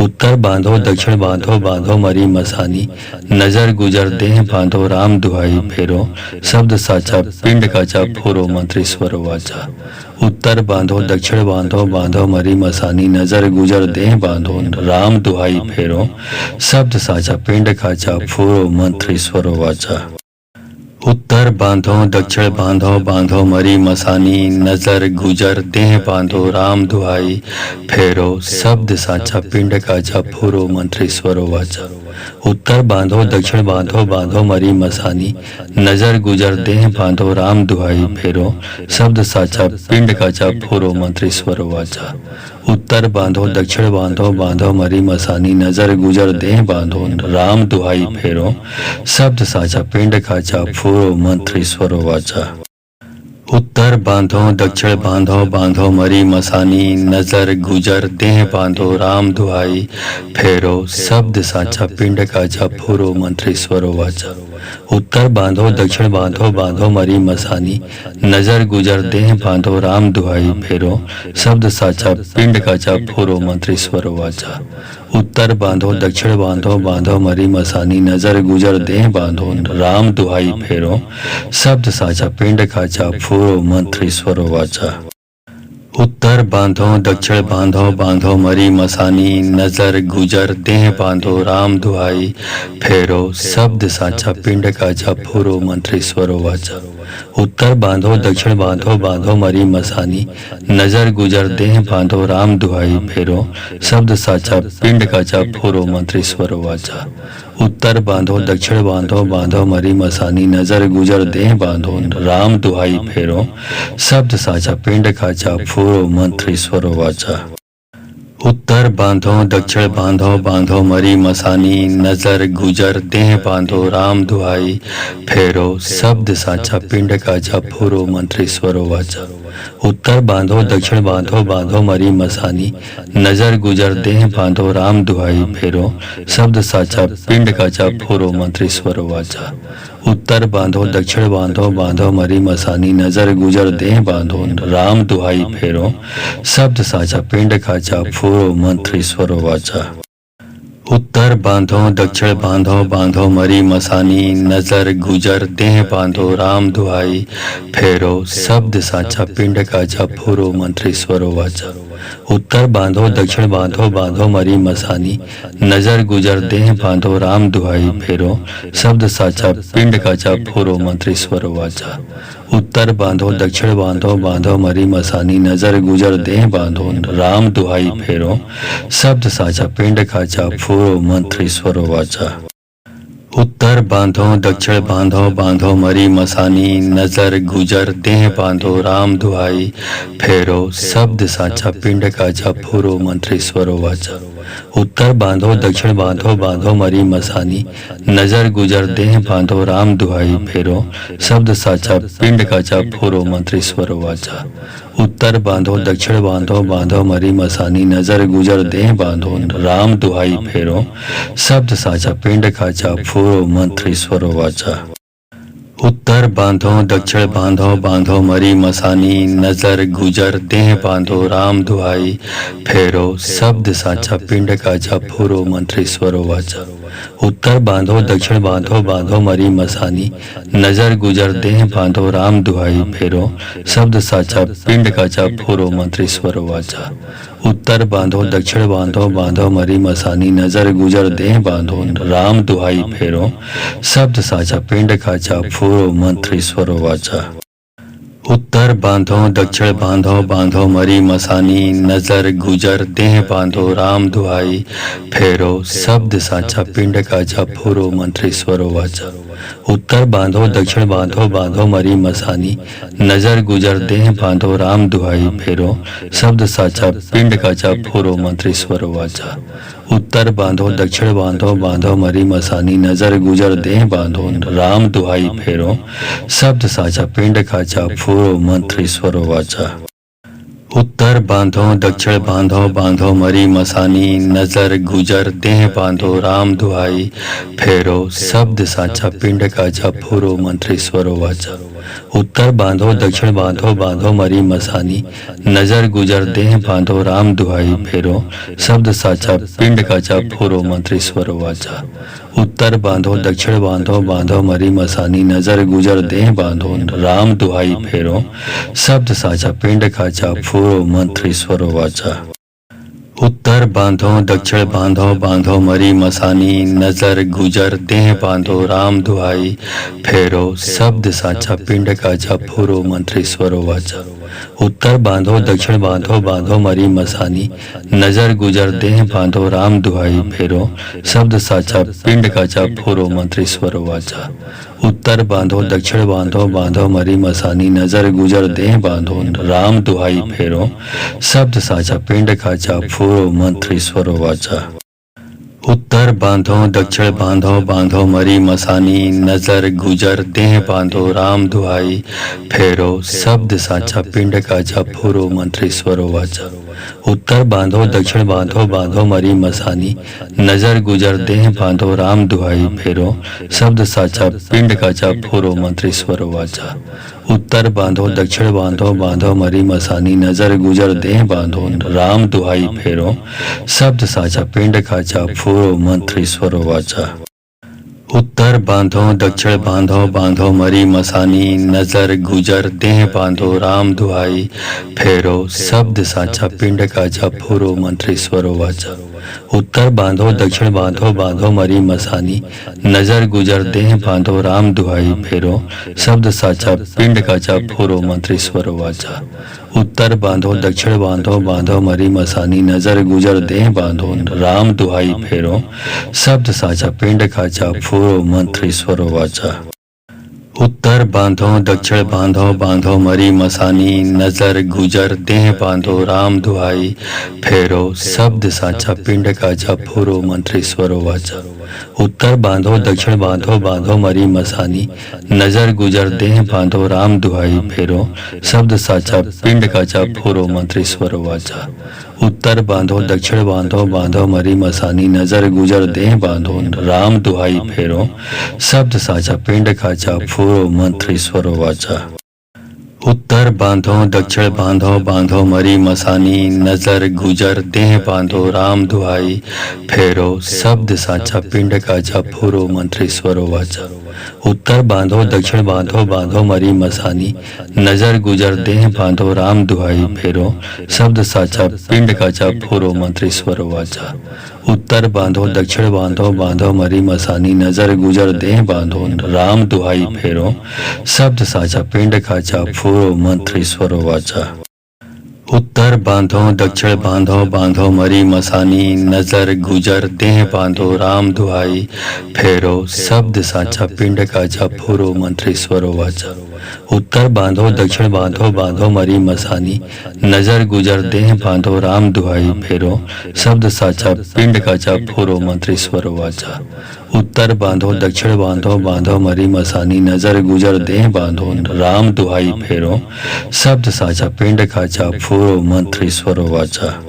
उत्तर बांधो दक्षिण बांधो बांधो मरी मसानी नजर गुजर देह बांधो राम दुहाई फेरो शब्द साचा पिंड काचा फूरो मंत्री स्वरो वाचा। उत्तर बांधो दक्षिण बांधो बांधो मरी मसानी नजर गुजर देह बांधो राम दुहाई फेरो शब्द साचा पिंड काचा फूरो मंत्री स्वरो वाचा। उत्तर बांधो दक्षिण बांधो, बांधो मरी मसानी, नजर गुजर देह बांधो राम दुहाई, फेरो शब्द साचा पिंड काचा फूरो मंत्रेश्वरो वाचा। उत्तर बांधो दक्षिण बांधो, बांधो मरी मसानी, नजर गुजर देह बांधो राम दुहाई, फेरो शब्द साचा पिंड काचा फूरो मंत्रेश्वरो वाचा। उत्तर बांधो दक्षिण बांधो, बांधो मरी मसानी, नजर गुजर देह बांधो राम दुहाई, फेरो शब्द साचा पिंड काचा फूरो मंत्रेश्वरो वाचा। उत्तर बांधो दक्षिण बांधो, बांधो मरी मसानी, नजर गुजर देह बांधो राम दुहाई, फेरो शब्द साचा पिंड काचा फूरो मंत्रेश्वरो वाचा। उत्तर बांधो दक्षिण बांधो, बांधो मरी मसानी, नजर गुजर देह बांधो राम दुहाई, फेरो शब्द साचा पिंड काचा फूरो मंत्रेश्वरो वाचा। उत्तर बांधो दक्षिण बांधो, बांधो मरी मसानी, नजर गुजर देह बांधो राम दुहाई, फेरो शब्द साचा पिंड काचा फूरो मंत्रेश्वरो वाचा। उत्तर बांधो दक्षिण बांधो, बांधो मरी मसानी, नजर गुजर देह बांधो राम दुहाई, फेरो शब्द साचा पिंड काचा फूरो मंत्रेश्वरो वाचा। उत्तर बांधो दक्षिण बांधो, बांधो मरी मसानी, नजर गुजर देह बांधो राम दुहाई, फेरो शब्द साचा पिंड काचा फूरो मंत्रेश्वरो वाचा। उत्तर बांधो दक्षिण बांधो, बांधो मरी मसानी, नजर गुजर देह बांधो राम दुहाई, फेरो शब्द साचा पिंड काचा फूरो मंत्रेश्वरो वाचा। उत्तर बांधो दक्षिण बांधो, बांधो मरी मसानी, नजर गुजर देह बांधो राम दुहाई, फेरो शब्द साचा पिंड काचा फूरो मंत्रेश्वरो वाचा। उत्तर बांधो दक्षिण बांधो, बांधो मरी मसानी, नजर गुजर देह बांधो राम दुहाई, फेरो शब्द साचा पिंड काचा फूरो मंत्रेश्वरो वाचा। उत्तर बांधो दक्षिण बांधो, बांधो मरी मसानी, नजर गुजर देह बांधो राम दुहाई, फेरो शब्द साचा पिंड काचा फूरो मंत्रेश्वरो वाचा। उत्तर बांधो दक्षिण बांधो, बांधो मरी मसानी, नजर गुजर देह बांधो राम दुहाई, फेरो शब्द साचा पिंड काचा फूरो मंत्रेश्वरो वाचा। उत्तर बांधो दक्षिण बांधो, बांधो मरी मसानी, नजर गुजर देह बांधो राम दुहाई, फेरो शब्द साचा पिंड काचा फूरो मंत्रेश्वरो वाचा। उत्तर बांधो दक्षिण बांधो, बांधो मरी मसानी, नजर गुजर देह बांधो राम दुहाई, फेरो शब्द साचा पिंड काचा फूरो मंत्रेश्वरो वाचा। उत्तर बांधो दक्षिण बांधो, बांधो मरी मसानी, नजर गुजर देह बांधो राम दुहाई, फेरो शब्द साचा पिंड काचा फूरो मंत्रेश्वरो वाचा। उत्तर बांधो दक्षिण बांधो, बांधो मरी मसानी, नजर गुजर देह बांधो राम दुहाई, फेरो शब्द साचा पिंड काचा फूरो मंत्रेश्वरो वाचा। उत्तर बांधो दक्षिण बांधो, बांधो मरी मसानी, नजर गुजर देह बांधो राम दुहाई, फेरो शब्द साचा पिंड काचा फूरो मंत्रेश्वरो वाचा। उत्तर बांधो दक्षिण बांधो, बांधो मरी मसानी, नजर गुजर देह बांधो राम दुहाई, फेरो शब्द साचा पिंड काचा फूरो मंत्रेश्वरो वाचा। उत्तर बांधो दक्षिण बांधो, बांधो मरी मसानी, नजर गुजर देह बांधो राम दुहाई, फेरो शब्द साचा पिंड काचा फूरो मंत्रेश्वरो वाचा। उत्तर बांधो दक्षिण बांधो, बांधो मरी मसानी, नजर गुजर देह बांधो राम दुहाई, फेरो शब्द साचा पिंड काचा फूरो मंत्रेश्वरो वाचा। उत्तर बांधो दक्षिण बांधो, बांधो मरी मसानी, नजर गुजर देह बांधो राम दुहाई, फेरो शब्द साचा पिंड काचा फूरो मंत्रेश्वरो वाचा। उत्तर बांधो दक्षिण बांधो, बांधो मरी मसानी, नजर गुजर देह बांधो राम दुहाई, फेरो शब्द साचा पिंड काचा फूरो मंत्रेश्वरो वाचा। उत्तर बांधो दक्षिण बांधो, बांधो मरी मसानी, नजर गुजर देह बांधो राम दुहाई, फेरो शब्द साचा पिंड काचा फूरो मंत्रेश्वरो वाचा। उत्तर बांधो दक्षिण बांधो, बांधो मरी मसानी, नजर गुजर देह बांधो राम दुहाई, फेरो शब्द साचा पिंड काचा फूरो मंत्रेश्वरो वाचा। उत्तर बांधो दक्षिण बांधो, बांधो मरी मसानी, नजर गुजर देह बांधो राम दुहाई, फेरो शब्द साचा पिंड काचा फूरो मंत्रेश्वरो वाचा। उत्तर बांधो दक्षिण बांधो, बांधो मरी मसानी, नजर गुजर देह बांधो राम दुहाई, फेरो शब्द साचा पिंड काचा फूरो मंत्रेश्वरो वाचा। उत्तर बांधो दक्षिण बांधो बांधो मरी मसानी नजर गुजर देह बांधो राम दुहाई फेरो शब्द साचा पिंड का जप फूरो मंत्र स्वरो वाचा। उत्तर बांधो दक्षिण बांधो बांधो मरी मसानी नजर गुजर देह बांधो राम दुहाई फेरो शब्द साचा पिंड का जप फूरो मंत्र स्वरो वाचा। उत्तर बांधो दक्षिण बांधो बांधो मरी मसानी नजर गुजर देह बांधो राम दुहाई फेरो शब्द साचा पिंड का जप फूरो मंत्र स्वरो वाचा। उत्तर बांधो दक्षिण बांधो बांधो मरी मसानी नजर गुजर देह बांधो राम दुहाई फेरो शब्द साचा पिंड का जप फूरो मंत्र स्वरो वाचा। उत्तर बांधो दक्षिण बांधो बांधो मरी मसानी नजर गुजर देह बांधो राम दुहाई फेरो शब्द साचा पिंड का जप फूरो मंत्र स्वरो वाचा। उत्तर बांधो दक्षिण बांधो बांधो मरी मसानी नजर गुजर देह बांधो राम दुहाई फेरो शब्द साचा पिंड का जप फूरो मंत्र स्वरो वाचा। उत्तर बांधो दक्षिण बांधो बांधो मरी मसानी नजर गुजर देह बांधो राम दुहाई फेरो शब्द साचा पिंड का जप फूरो मंत्र स्वरो वाचा। उत्तर बांधो दक्षिण बांधो बांधो मरी मसानी नजर गुजर देह बांधो राम दुहाई फेरो शब्द साचा पिंड का जप फूरो मंत्र स्वरो वाचा। उत्तर बांधो दक्षिण बांधो बांधो मरी मसानी नजर गुजर देह बांधो राम दुहाई फेरो शब्द साचा पिंड का जप फूरो मंत्र स्वरो वाचा। उत्तर बांधो दक्षिण बांधो बांधो मरी मसानी नजर गुजर देह बांधो राम दुहाई फेरो शब्द साचा पिंड का जप फूरो मंत्र स्वरो वाचा। उत्तर बांधो दक्षिण बांधो बांधो मरी मसानी नजर गुजर देह बांधो राम दुहाई फेरो शब्द साचा पिंड का जप फूरो मंत्र स्वरो वाचा। उत्तर बांधो दक्षिण बांधो बांधो मरी मसानी नजर गुजर देह बांधो राम दुहाई फेरो शब्द साचा पिंड का जप फूरो मंत्र स्वरो वाचा। उत्तर बांधो दक्षिण बांधो बांधो मरी मसानी नजर गुजर देह बांधो राम दुहाई फेरो शब्द साचा पिंड का जप फूरो मंत्र स्वरो वाचा। उत्तर बांधो दक्षिण बांधो बांधो मरी मसानी नजर गुजर देह बांधो राम दुहाई फेरो शब्द साचा पिंड का जप फूरो मंत्र स्वरो वाचा। उत्तर बांधो दक्षिण बांधो बांधो मरी मसानी नजर गुजर देह बांधो राम दुहाई फेरो शब्द साचा पिंड का जप फूरो मंत्र स्वरो वाचा। उत्तर बांधो दक्षिण बांधो बांधो मरी मसानी नजर गुजर देह बांधो राम दुहाई फेरो शब्द साचा पिंड का जप फूरो मंत्र स्वरो वाचा। उत्तर बांधो दक्षिण बांधो बांधो मरी मसानी नजर गुजर देह बांधो राम दुहाई फेरो शब्द साचा पिंड का जप फूरो मंत्र स्वरो वाचा। उत्तर बांधो दक्षिण बांधो बांधो मरी मसानी नजर गुजर देह बांधो राम दुहाई फेरो शब्द साचा पिंड का जप फूरो मंत्र स्वरो वाचा।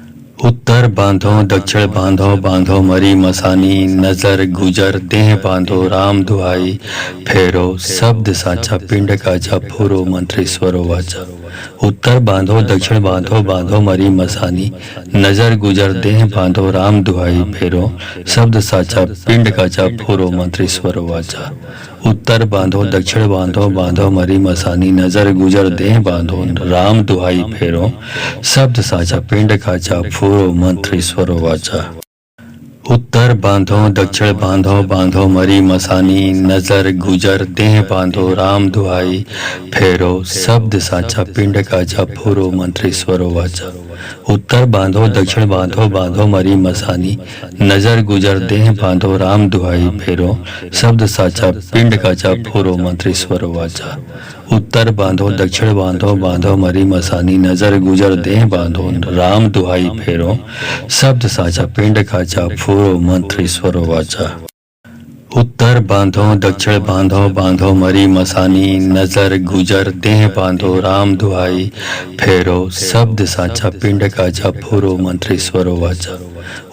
उत्तर बांधो दक्षिण बांधो बांधो मरी मसानी नजर गुजर देह बांधो राम दुहाई फेरो शब्द साचा पिंड का जप फूरो मंत्र स्वरो वाचा। उत्तर बांधो दक्षिण बांधो बांधो मरी मसानी नजर गुजर देह बांधो राम दुहाई फेरो शब्द साचा पिंड का जप फूरो मंत्र स्वरो वाचा। उत्तर बांधो दक्षिण बांधो बांधो मरी मसानी नजर गुजर देह बांधो राम दुहाई फेरो शब्द साचा पिंड का जप फूरो मंत्र स्वरो वाचा। उत्तर बांधो दक्षिण बांधो बांधो मरी मसानी नजर गुजर देह बांधो राम दुहाई फेरो शब्द साचा पिंड का जप फूरो मंत्र स्वरो वाचा। उत्तर बांधो दक्षिण बांधो बांधो मरी मसानी नजर गुजर देह बांधो राम दुहाई फेरो शब्द साचा पिंड का जप फूरो मंत्र स्वरो वाचा। उत्तर बांधो दक्षिण बांधो बांधो मरी मसानी नजर गुजर देह बांधो राम दुहाई फेरो शब्द साचा पिंड का जप फूरो मंत्र स्वरो वाचा। उत्तर बांधो दक्षिण बांधो बांधो मरी मसानी नजर गुजर देह बांधो राम दुहाई फेरो शब्द साचा पिंड का जप फूरो मंत्र स्वरो वाचा।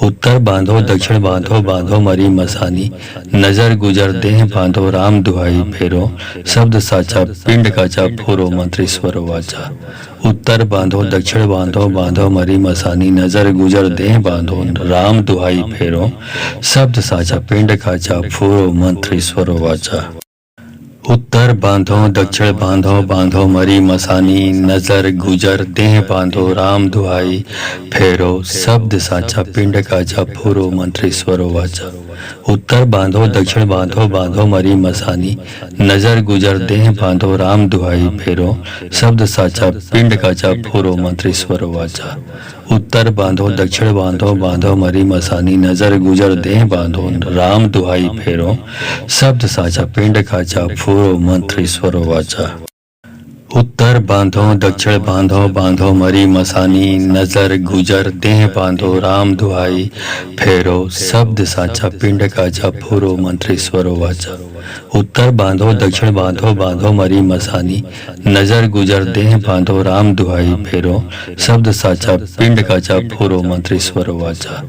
उत्तर बांधो दक्षिण बांधो बांधो मरी मसानी नजर गुजर देह बांधो राम दुहाई फेरो शब्द साचा पिंड का जप फूरो मंत्र स्वरो वाचा। उत्तर बांधो दक्षिण बांधो बांधो मरी मसानी नजर गुजर देह बांधो राम दुहाई फेरो शब्द साचा पिंड का जप फूरो मंत्र स्वरो वाचा। उत्तर बांधो दक्षिण बांधो, बांधो मरी मसानी, नजर गुजर देह बांधो राम दुहाई फेरो, शब्द साचा पिंड काचा फूरो मंत्रेश्वरो वाचा। उत्तर बांधो दक्षिण बांधो, बांधो मरी मसानी, नजर गुजर देह बांधो राम दुहाई फेरो, शब्द साचा पिंड काचा फूरो मंत्रेश्वरो वाचा। उत्तर बांधो दक्षिण बांधो, बांधो मरी मसानी, नजर गुजर देह बांधो राम दुहाई फेरो, शब्द साचा पिंड काचा फूरो मंत्रेश्वरो वाचा। उत्तर बांधो दक्षिण बांधो, बांधो मरी मसानी, नजर गुजर देह बांधो राम दुहाई फेरो, शब्द साचा पिंड काचा फूरो मंत्रेश्वरो वाचा। उत्तर बांधो दक्षिण बांधो, बांधो मरी मसानी, नजर गुजर देह बांधो राम दुहाई फेरो, शब्द साचा पिंड काचा फूरो मंत्रेश्वरो वाचा।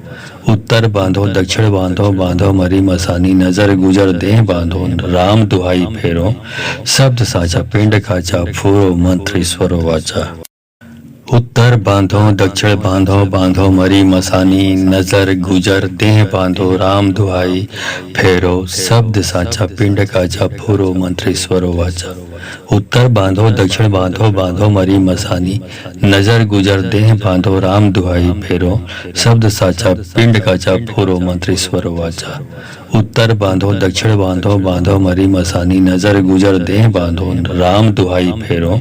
उत्तर बांधो दक्षिण बांधो, बांधो मरी मसानी, नजर गुजर देह बांधो राम दुहाई फेरो, शब्द साचा पिंड काचा फूरो मंत्रेश्वरो वाचा। उत्तर बांधो दक्षिण बांधो, बांधो मरी मसानी, नजर गुजर देह बांधो राम दुहाई फेरो, शब्द साचा पिंड काचा फूरो मंत्रेश्वरो वाचा। उत्तर बांधो दक्षिण बांधो, बांधो मरी मसानी, नजर गुजर देह बांधो राम दुहाई फेरो, शब्द साचा पिंड काचा फूरो मंत्रेश्वरो वाचा। उत्तर बांधो दक्षिण बांधो, बांधो मरी मसानी, नजर गुजर देह बांधो राम दुहाई फेरो,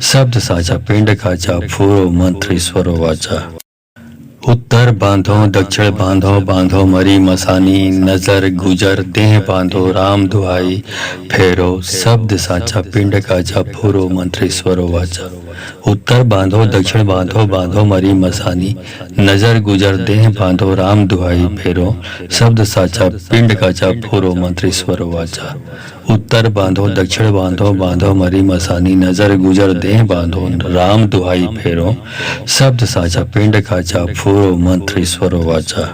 शब्द साचा पिंड काचा फूरो मंत्रेश्वरो वाचा। उत्तर बांधो दक्षिण बांधो, बांधो मरी मसानी, नजर गुजर देह बांधो राम दुहाई फेरो, शब्द साचा पिंड काचा फूरो मंत्रेश्वरो वाचा। उत्तर बांधो दक्षिण बांधो, बांधो मरी मसानी, नजर गुजर देह बांधो राम दुहाई फेरो, शब्द साचा पिंड काचा फूरो मंत्रेश्वरो वाचा। उत्तर बांधो दक्षिण बांधो, बांधो मरी मसानी, नजर गुजर देह बांधो राम दुहाई फेरो, शब्द साचा पिंड काचा फूरो मंत्रेश्वरो वाचा।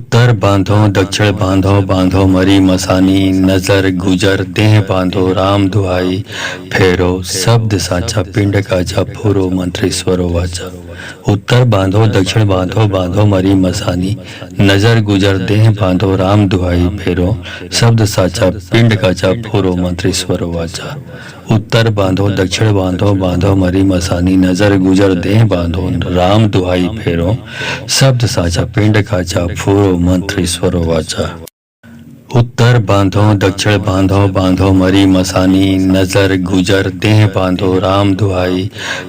उत्तर बांधो दक्षिण बांधो, बांधो मरी मसानी, नजर गुजर देह बांधो राम दुहाई फेरो, शब्द साचा पिंड काचा फूरो मंत्रेश्वरो वाचा। उत्तर बांधो दक्षिण बांधो, बांधो मरी मसानी, नजर गुजर देह बांधो राम दुहाई फेरो, शब्द साचा पिंड काचा फूरो मंत्रेश्वरो वाचा। उत्तर बांधो दक्षिण बांधो, बांधो मरी मसानी, नजर गुजर देह बांधो राम दुहाई फेरो, शब्द साचा पिंड काचा फूरो मंत्रेश्वरो वाचा। उत्तर बांधो दक्षिण बांधो, बांधो मरी मसानी, नजर गुजर देह बांधो राम दुहाई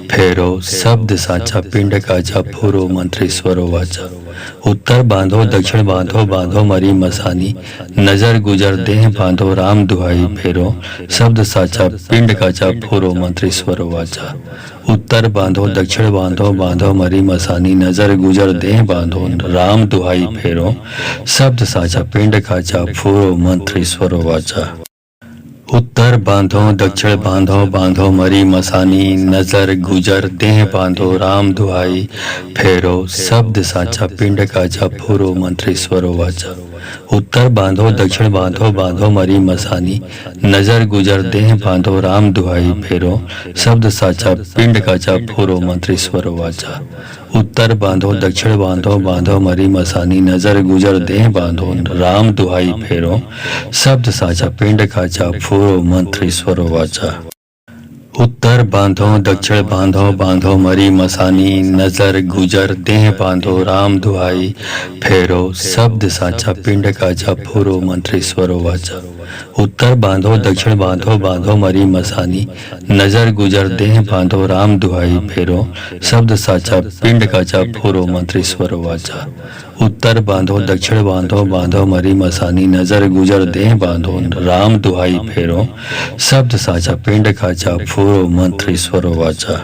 फेरो, शब्द साचा पिंड काचा फूरो मंत्रेश्वरो वाचा। उत्तर बांधो दक्षिण बांधो, बांधो मरी मसानी, नजर गुजर देह बांधो राम दुहाई फेरो, शब्द साचा पिंड काचा फूरो मंत्रेश्वरो वाचा। उत्तर बांधो दक्षिण बांधो, बांधो मरी मसानी, नजर गुजर देह बांधो राम दुहाई फेरो, शब्द साचा पिंड काचा फूरो मंत्रेश्वरो वाचा। उत्तर बांधो दक्षिण बांधो, बांधो मरी मसानी, नजर गुजर देह बांधो राम दुहाई फेरो, शब्द साचा पिंड काचा फूरो मंत्रेश्वरो वाचा। उत्तर बांधो दक्षिण बांधो, बांधो मरी मसानी, नजर गुजर देह बांधो राम दुहाई फेरो, शब्द साचा पिंड काचा फूरो मंत्रेश्वरो वाचा। उत्तर बांधो दक्षिण बांधो, बांधो मरी मसानी, नजर गुजर देह बांधो राम दुहाई फेरो, शब्द साचा पिंड काचा फूरो मंत्रेश्वरो वाचा। उत्तर बांधो दक्षिण बांधो, बांधो मरी मसानी, नजर गुजर देह बांधो राम दुहाई फेरो, शब्द साचा पिंड काचा फूरो मंत्रेश्वरो वाचा। उत्तर बांधो दक्षिण बांधो, बांधो मरी मसानी, नजर गुजर देह बांधो राम दुहाई फेरो, शब्द साचा पिंड काचा फूरो मंत्रेश्वरो वाचा। उत्तर बांधो दक्षिण बांधो, बांधो मरी मसानी, नजर गुजर देह बांधो राम दुहाई फेरो, शब्द साचा पिंड काचा फूरो मंत्रेश्वरो वाचा।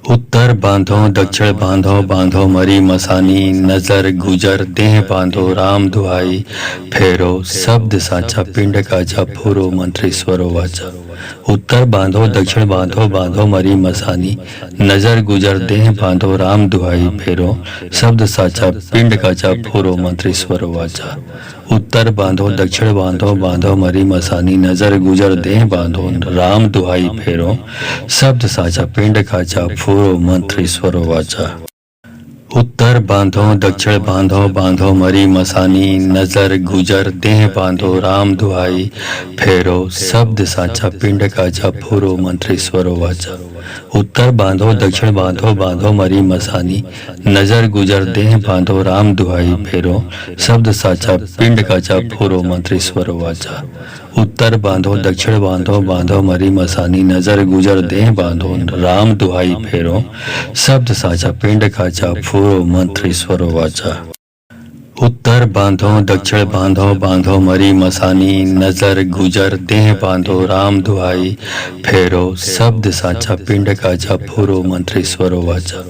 उत्तर बांधो दक्षिण बांधो, बांधो मरी मसानी, नजर गुजर देह बांधो राम दुहाई फेरो, शब्द साचा पिंड काचा फूरो मंत्रेश्वरो वाचा। उत्तर बांधो दक्षिण बांधो, बांधो मरी मसानी, नजर गुजर देह बांधो राम दुहाई फेरो, शब्द साचा पिंड काचा फूरो मंत्रेश्वरो वाचा। उत्तर बांधो दक्षिण बांधो, बांधो मरी मसानी, नजर गुजर देह बांधो राम दुहाई फेरो, शब्द साचा पिंड काचा फूरो मंत्रेश्वरो वाचा। उत्तर बांधो दक्षिण बांधो बांधो मरी मसानी नजर गुजर देह बांधो राम दुहाई फेरो शब्द साचा पिंड का जप फूरो मंत्रेश्वरो वाचा। उत्तर बांधो दक्षिण बांधो बांधो मरी मसानी नजर गुजर देह बांधो राम दुहाई फेरो शब्द साचा पिंड का जप फूरो मंत्रेश्वरो वाचा। उत्तर बांधो दक्षिण बांधो बांधो मरी मसानी नजर गुजर देह बांधो राम दुहाई फेरो शब्द साचा पिंड का जप फूरो मंत्रेश्वरो वाचा। उत्तर बांधो दक्षिण बांधो बांधो मरी मसानी नजर गुजर देह बांधो राम दुहाई फेरो शब्द साचा पिंड का जप फूरो मंत्रेश्वरो वाचा।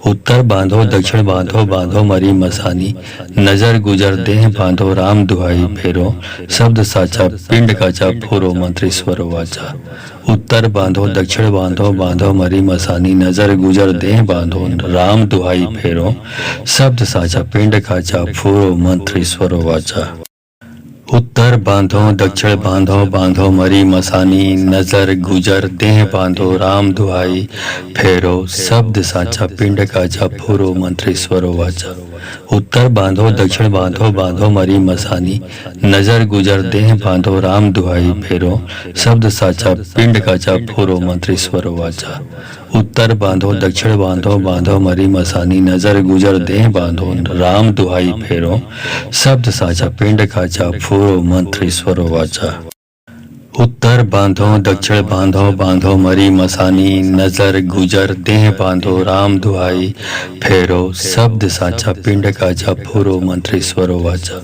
उत्तर बांधो दक्षिण बांधो बांधो मरी मसानी नजर गुजर देह बांधो राम दुहाई फेरो शब्द साचा पिंड का जप फूरो मंत्रेश्वरो वाचा। उत्तर बांधो दक्षिण बांधो बांधो मरी मसानी नजर गुजर देह बांधो राम दुहाई फेरो शब्द साचा पिंड का जप फूरो मंत्रेश्वरो वाचा। उत्तर बांधो दक्षिण बांधो बांधो मरी मसानी नजर गुजर देह बांधो राम दुहाई फेरो शब्द साचा पिंड का जप फूरो मंत्रेश्वरो वाचा। उत्तर बांधो दक्षिण बांधो बांधो मरी मसानी नजर गुजर देह बांधो राम दुहाई फेरो शब्द साचा पिंड का जप फूरो मंत्रेश्वरो वाचा। उत्तर बांधो दक्षिण बांधो बांधो मरी मसानी नजर गुजर देह बांधो राम दुहाई फेरो शब्द साचा पिंड का जप फूरो मंत्रेश्वरो वाचा। उत्तर बांधो दक्षिण बांधो बांधो मरी मसानी नजर गुजर देह बांधो राम दुहाई फेरो शब्द साचा पिंड का जप फूरो मंत्रेश्वरो वाचा।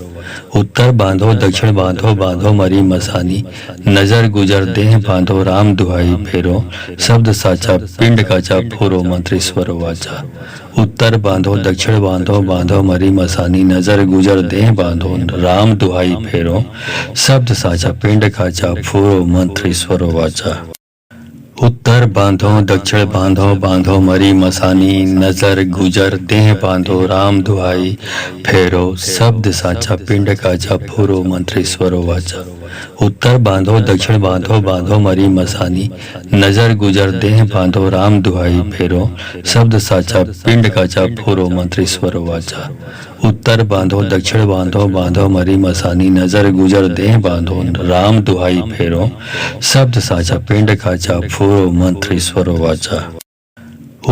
उत्तर बांधो दक्षिण बांधो बांधो मरी मसानी नजर गुजर देह बांधो राम दुहाई फेरो शब्द साचा पिंड का जप फूरो मंत्रेश्वरो वाचा। उत्तर बांधो दक्षिण बांधो बांधो मरी मसानी नजर गुजर देह बांधो राम दुहाई फेरो शब्द साचा पिंड का जप फूरो मंत्रेश्वरो वाचा। उत्तर बांधो दक्षिण बांधो बांधो मरी मसानी नजर गुजर देह बांधो राम दुहाई फेरो शब्द साचा पिंड का जप फूरो मंत्रेश्वरो वाचा। उत्तर बांधो दक्षिण बांधो बांधो मरी मसानी नजर गुजर देह बांधो राम दुहाई फेरो शब्द साचा पिंड का जप फूरो मंत्रेश्वरो वाचा। उत्तर बांधो दक्षिण बांधो बांधो मरी मसानी नजर गुजर देह बांधो राम दुहाई फेरो शब्द साचा पिंड का जप फूरो मंत्रेश्वरो वाचा।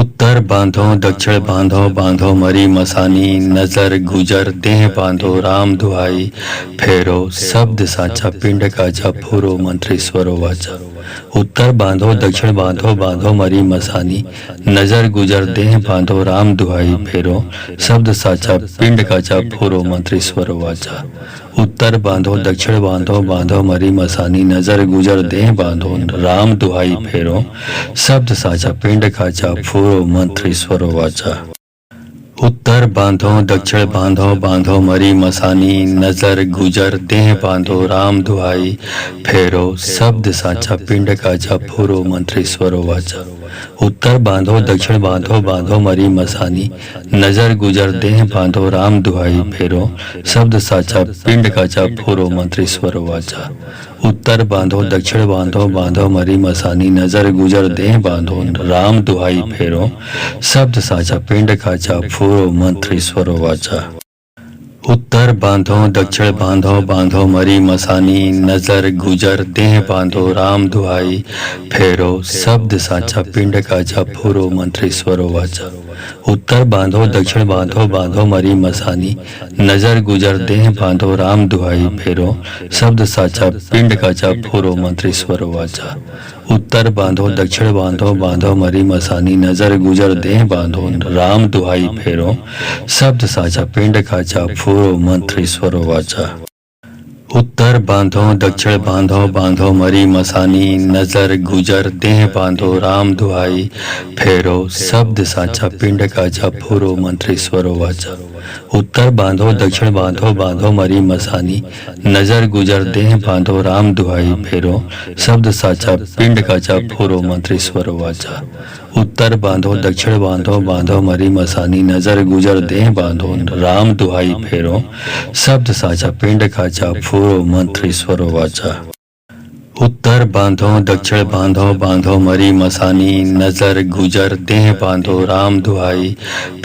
उत्तर बांधो दक्षिण बांधो बांधो मरी मसानी नजर गुजर देह बांधो राम दुहाई फेरो शब्द साचा पिंड का जप फूरो मंत्रेश्वरो वाचा। उत्तर बांधो दक्षिण बांधो बांधो मरी मसानी नजर गुजर देह बांधो राम दुहाई फेरो शब्द साचा पिंड का जप फूरो मंत्रेश्वरो वाचा। उत्तर बांधो दक्षिण बांधो बांधो मरी मसानी नजर गुजर देह बांधो राम दुहाई फेरो शब्द साचा पिंड का जप फूरो मंत्रेश्वरो वाचा। उत्तर बांधो दक्षिण बांधो बांधो मरी मसानी नजर गुजर देह बांधो राम दुहाई फेरो शब्द साचा पिंड का जप फूरो मंत्रेश्वरो वाचा। उत्तर बांधो दक्षिण बांधो बांधो मरी मसानी नजर गुजर देह बांधो राम दुहाई फेरो शब्द साचा पिंड का जप फूरो मंत्रेश्वरो वाचा। उत्तर बांधो दक्षिण बांधो बांधो मरी मसानी नजर गुजर देह बांधो राम दुहाई फेरो शब्द साचा पिंड का जप फूरो मंत्रेश्वरो वाचा। उत्तर बांधो दक्षिण बांधो बांधो मरी मसानी नजर गुजर देह बांधो राम दुहाई फेरो शब्द साचा पिंड का जप फूरो मंत्रेश्वरो वाचा। उत्तर बांधो दक्षिण बांधो बांधो मरी मसानी नजर गुजर देह बांधो राम दुहाई फेरो शब्द साचा पिंड का जप फूरो मंत्रेश्वरो वाचा। उत्तर बांधो दक्षिण बांधो बांधो मरी मसानी नजर गुजर देह बांधो राम दुहाई फेरो शब्द साचा पिंड का जप फूरो मंत्रेश्वरो वाचा। उत्तर बांधो दक्षिण बांधो बांधो मरी मसानी नजर गुजर देह बांधो राम दुहाई फेरो शब्द साचा पिंड का जप फूरो मंत्रेश्वरो वाचा। उत्तर बांधो दक्षिण बांधो बांधो मरी मसानी नजर गुजर देह बांधो राम दुहाई फेरो शब्द साचा पिंड का जप फूरो मंत्रेश्वरो वाचा। उत्तर बांधो दक्षिण बांधो बांधो मरी मसानी नजर गुजर देह बांधो राम दुहाई फेरो शब्द साचा पिंड का जप फूरो मंत्रेश्वरो वाचा। उत्तर बांधो दक्षिण बांधो, बांधो मरी मसानी, नजर गुजर देह बांधो राम दुहाई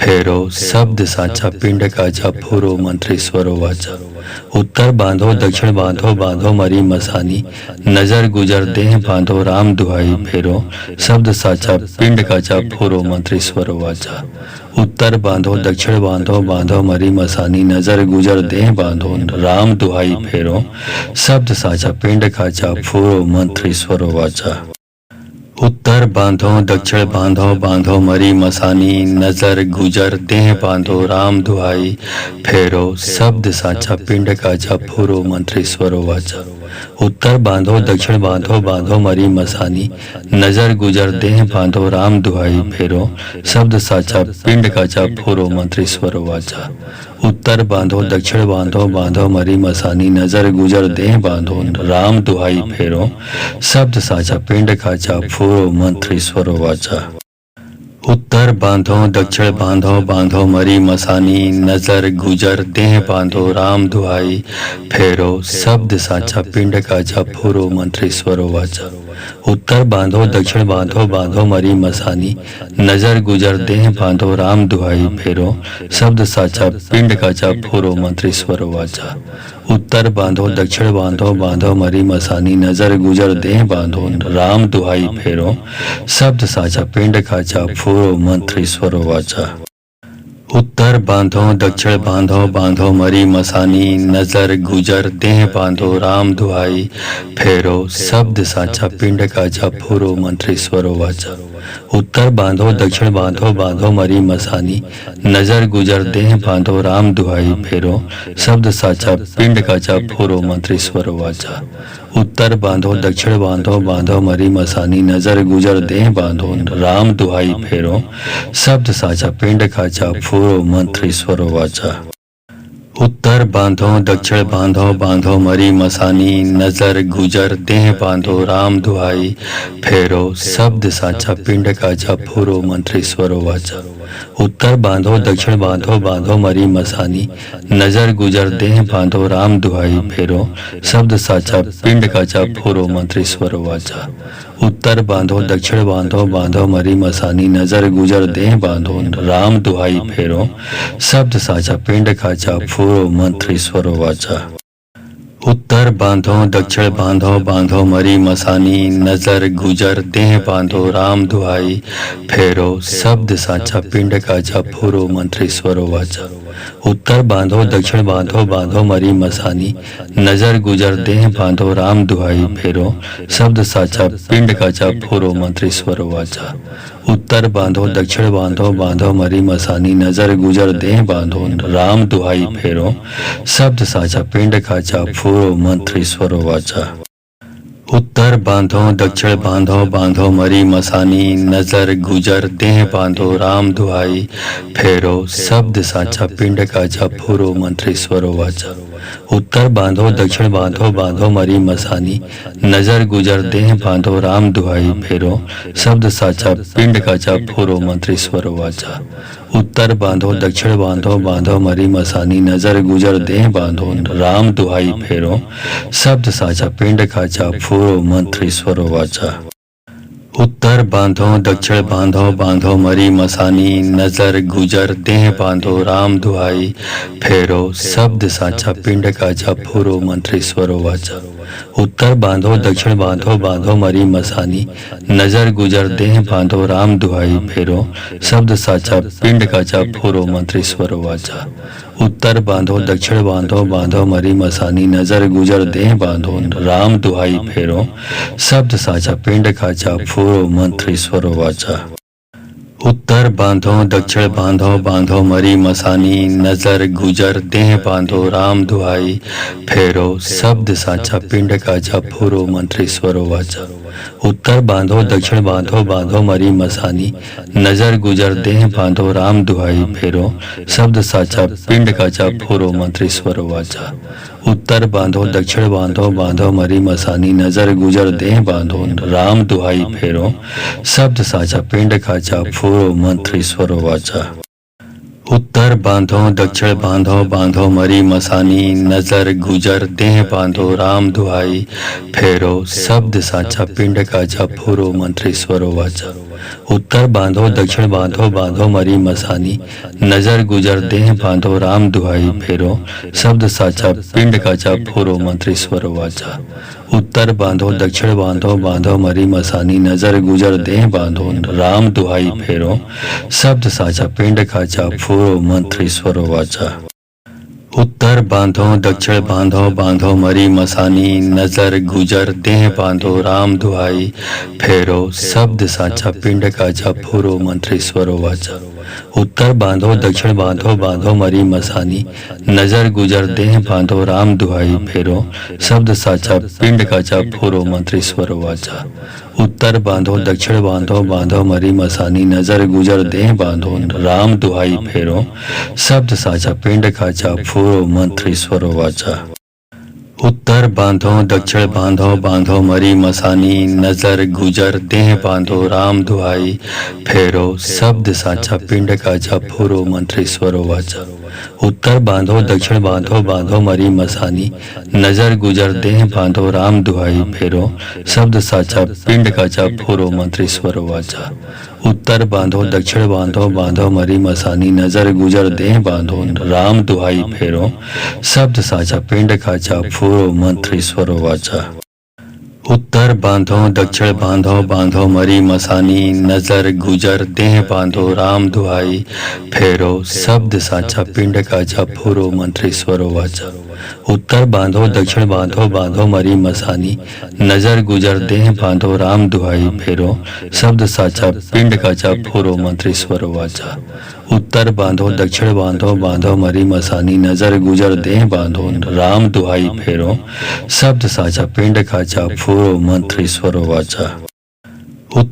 फेरो, शब्द साचा पिंड काचा फूरो मंत्रेश्वरो वाचा। उत्तर बांधो दक्षिण बांधो, बांधो मरी मसानी, नजर गुजर देह बांधो राम दुहाई फेरो, शब्द साचा पिंड काचा फूरो मंत्रेश्वरो वाचा। उत्तर बांधो दक्षिण बांधो, बांधो मरी मसानी, नजर गुजर देह बांधो राम दुहाई फेरो, शब्द साचा पिंड काचा फूरो मंत्रेश्वरो वाचा। उत्तर बांधो दक्षिण बांधो, बांधो मरी मसानी, नजर गुजर देह बांधो राम दुहाई फेरो, शब्द साचा पिंड काचा फूरो मंत्रेश्वरो वाचा। उत्तर बांधो दक्षिण बांधो, बांधो मरी मसानी, नजर गुजर देह बांधो राम दुहाई फेरो, शब्द साचा पिंड काचा फूरो मंत्रेश्वरो वाचा। उत्तर बांधो दक्षिण बांधो, बांधो मरी मसानी, नजर गुजर देह बांधो राम दुहाई फेरो, शब्द साचा पिंड काचा फूरो मंत्रेश्वरो वाचा। उत्तर बांधो दक्षिण बांधो, बांधो मरी मसानी, नजर गुजर देह बांधो राम दुहाई फेरो, शब्द साचा पिंड काचा फूरो मंत्रेश्वरो वाचा। उत्तर बांधो दक्षिण बांधो, बांधो मरी मसानी, नजर गुजर देह बांधो राम दुहाई फेरो, शब्द साचा पिंड काचा फूरो मंत्रेश्वरो वाचा। उत्तर बांधो दक्षिण बांधो, बांधो मरी मसानी, नजर गुजर देह बांधो राम दुहाई फेरो, शब्द साचा पिंड काचा फूरो मंत्रेश्वरो वाचा। उत्तर बांधो दक्षिण बांधो, बांधो मरी मसानी, नजर गुजर देह बांधो राम दुहाई फेरो, शब्द साचा पिंड काचा फूरो मंत्रेश्वरो वाचा। उत्तर बांधो दक्षिण बांधो, बांधो मरी मसानी, नजर गुजर देह बांधो राम दुहाई फेरो, शब्द साचा पिंड काचा फूरो मंत्रेश्वरो वाचा। उत्तर बांधो दक्षिण बांधो, बांधो मरी मसानी, नजर गुजर देह बांधो राम दुहाई फेरो, शब्द साचा पिंड काचा फूरो मंत्रेश्वरो वाचा। उत्तर बांधो दक्षिण बांधो, बांधो मरी मसानी, नजर गुजर देह बांधो राम दुहाई फेरो, शब्द साचा पिंड काचा फूरो मंत्रेश्वरो वाचा। उत्तर बांधो दक्षिण बांधो, बांधो मरी मसानी, नजर गुजर देह बांधो राम दुहाई फेरो, शब्द साचा पिंड काचा फूरो मंत्रेश्वरो वाचा। उत्तर बांधो दक्षिण बांधो, बांधो मरी मसानी, नजर गुजर देह बांधो राम दुहाई फेरो, शब्द साचा पिंड काचा फूरो मंत्रेश्वरो वाचा। उत्तर बांधो दक्षिण बांधो, बांधो मरी मसानी, नजर गुजर देह बांधो राम दुहाई फेरो, शब्द साचा पिंड काचा फूरो मंत्रेश्वरो वाचा। उत्तर बांधो दक्षिण बांधो, बांधो मरी मसानी, नजर गुजर देह बांधो राम दुहाई फेरो, शब्द साचा पिंड काचा फूरो मंत्रेश्वरो वाचा। उत्तर बांधो दक्षिण बांधो, बांधो मरी मसानी, नजर गुजर देह बांधो राम दुहाई फेरो, शब्द साचा पिंड काचा फूरो मंत्रेश्वरो वाचा। उत्तर बांधो दक्षिण बांधो, बांधो मरी मसानी, नजर गुजर देह बांधो राम दुहाई फेरो, शब्द साचा पिंड काचा फूरो मंत्रेश्वरो वाचा। उत्तर बांधो दक्षिण बांधो, बांधो मरी मसानी, नजर गुजर देह बांधो राम दुहाई फेरो, शब्द साचा पिंड काचा फूरो मंत्रेश्वरो वाचा। उत्तर बांधो दक्षिण बांधो, बांधो मरी मसानी, नजर गुजर देह बांधो राम दुहाई फेरो, शब्द साचा पिंड काचा फूरो मंत्रेश्वरो वाचा। उत्तर बांधो दक्षिण बांधो, बांधो मरी मसानी, नजर गुजर देह बांधो राम दुहाई फेरो, शब्द साचा पिंड काचा फूरो मंत्रेश्वरो वाचा। उत्तर बांधो दक्षिण बांधो, बांधो मरी मसानी, नजर गुजर देह बांधो राम दुहाई फेरो, शब्द साचा पिंड काचा फूरो मंत्रेश्वरो वाचा। उत्तर बांधो दक्षिण बांधो, बांधो मरी मसानी, नजर गुजर देह बांधो राम दुहाई फेरो, शब्द साचा पिंड काचा फूरो मंत्रेश्वरो वाचा। उत्तर बांधो दक्षिण बांधो, बांधो मरी मसानी, नजर गुजर देह बांधो राम दुहाई फेरो, शब्द साचा पिंड काचा फूरो मंत्रेश्वरो वाचा। उत्तर बांधो दक्षिण बांधो, बांधो मरी मसानी, नजर गुजर देह बांधो राम दुहाई फेरो, शब्द साचा पिंड काचा फूरो मंत्रेश्वरो वाचा। उत्तर बांधो दक्षिण बांधो, बांधो मरी मसानी, नजर गुजर देह बांधो राम दुहाई फेरो, शब्द साचा पिंड काचा फूरो मंत्रेश्वरो वाचा। उत्तर बांधो दक्षिण बांधो बांधो मरी मसानी नजर गुजर देह बांधो राम दुहाई फेरो शब्द साचा पिंड का जप फूरो मंत्रेश्वरो वाचा। उत्तर बांधो दक्षिण बांधो बांधो मरी मसानी नजर गुजर देह बांधो राम दुहाई फेरो शब्द साचा पिंड का जप फूरो मंत्रेश्वरो वाचा। उत्तर बांधो दक्षिण बांधो बांधो मरी मसानी नजर गुजर देह बांधो राम दुहाई फेरो शब्द साचा पिंड का जप फूरो मंत्रेश्वरो वाचा। उत्तर बांधो दक्षिण बांधो बांधो मरी मसानी नजर गुजर देह बांधो राम दुहाई फेरो शब्द साचा पिंड का जप फूरो मंत्रेश्वरो वाचा। उत्तर बांधो दक्षिण बांधो बांधो मरी मसानी नजर गुजर देह बांधो राम दुहाई फेरो शब्द साचा पिंड का जप फूरो मंत्रेश्वरो वाचा। उत्तर बांधो दक्षिण बांधो बांधो मरी मसानी नजर गुजर देह बांधो राम दुहाई फेरो शब्द साचा पिंड का जप फूरो मंत्रेश्वरो वाचा। उत्तर बांधो दक्षिण बांधो बांधो मरी मसानी नजर गुजर देह बांधो राम दुहाई फेरो शब्द साचा पिंड का जप फूरो मंत्रेश्वरो वाचा। उत्तर बांधो दक्षिण बांधो बांधो मरी मसानी नजर गुजर देह बांधो राम दुहाई फेरो शब्द साचा पिंड का जप फूरो मंत्रेश्वरो वाचा। उत्तर बांधो दक्षिण बांधो बांधो मरी मसानी नजर गुजर देह बांधो राम दुहाई फेरो शब्द साचा पिंड का जप फूरो मंत्रेश्वरो वाचा। उत्तर बांधो दक्षिण बांधो बांधो मरी मसानी नजर गुजर देह बांधो राम दुहाई फेरो शब्द साचा पिंड का जप फूरो मंत्रेश्वरो वाचा। उत्तर बांधो दक्षिण बांधो बांधो मरी मसानी नजर गुजर देह बांधो राम दुहाई फेरो शब्द साचा पिंड का जप फूरो मंत्रेश्वरो वाचा। उत्तर बांधो दक्षिण बांधो बांधो मरी मसानी नजर गुजर देह बांधो राम दुहाई फेरो शब्द साचा पिंड का जप फूरो मंत्रेश्वरो वाचा।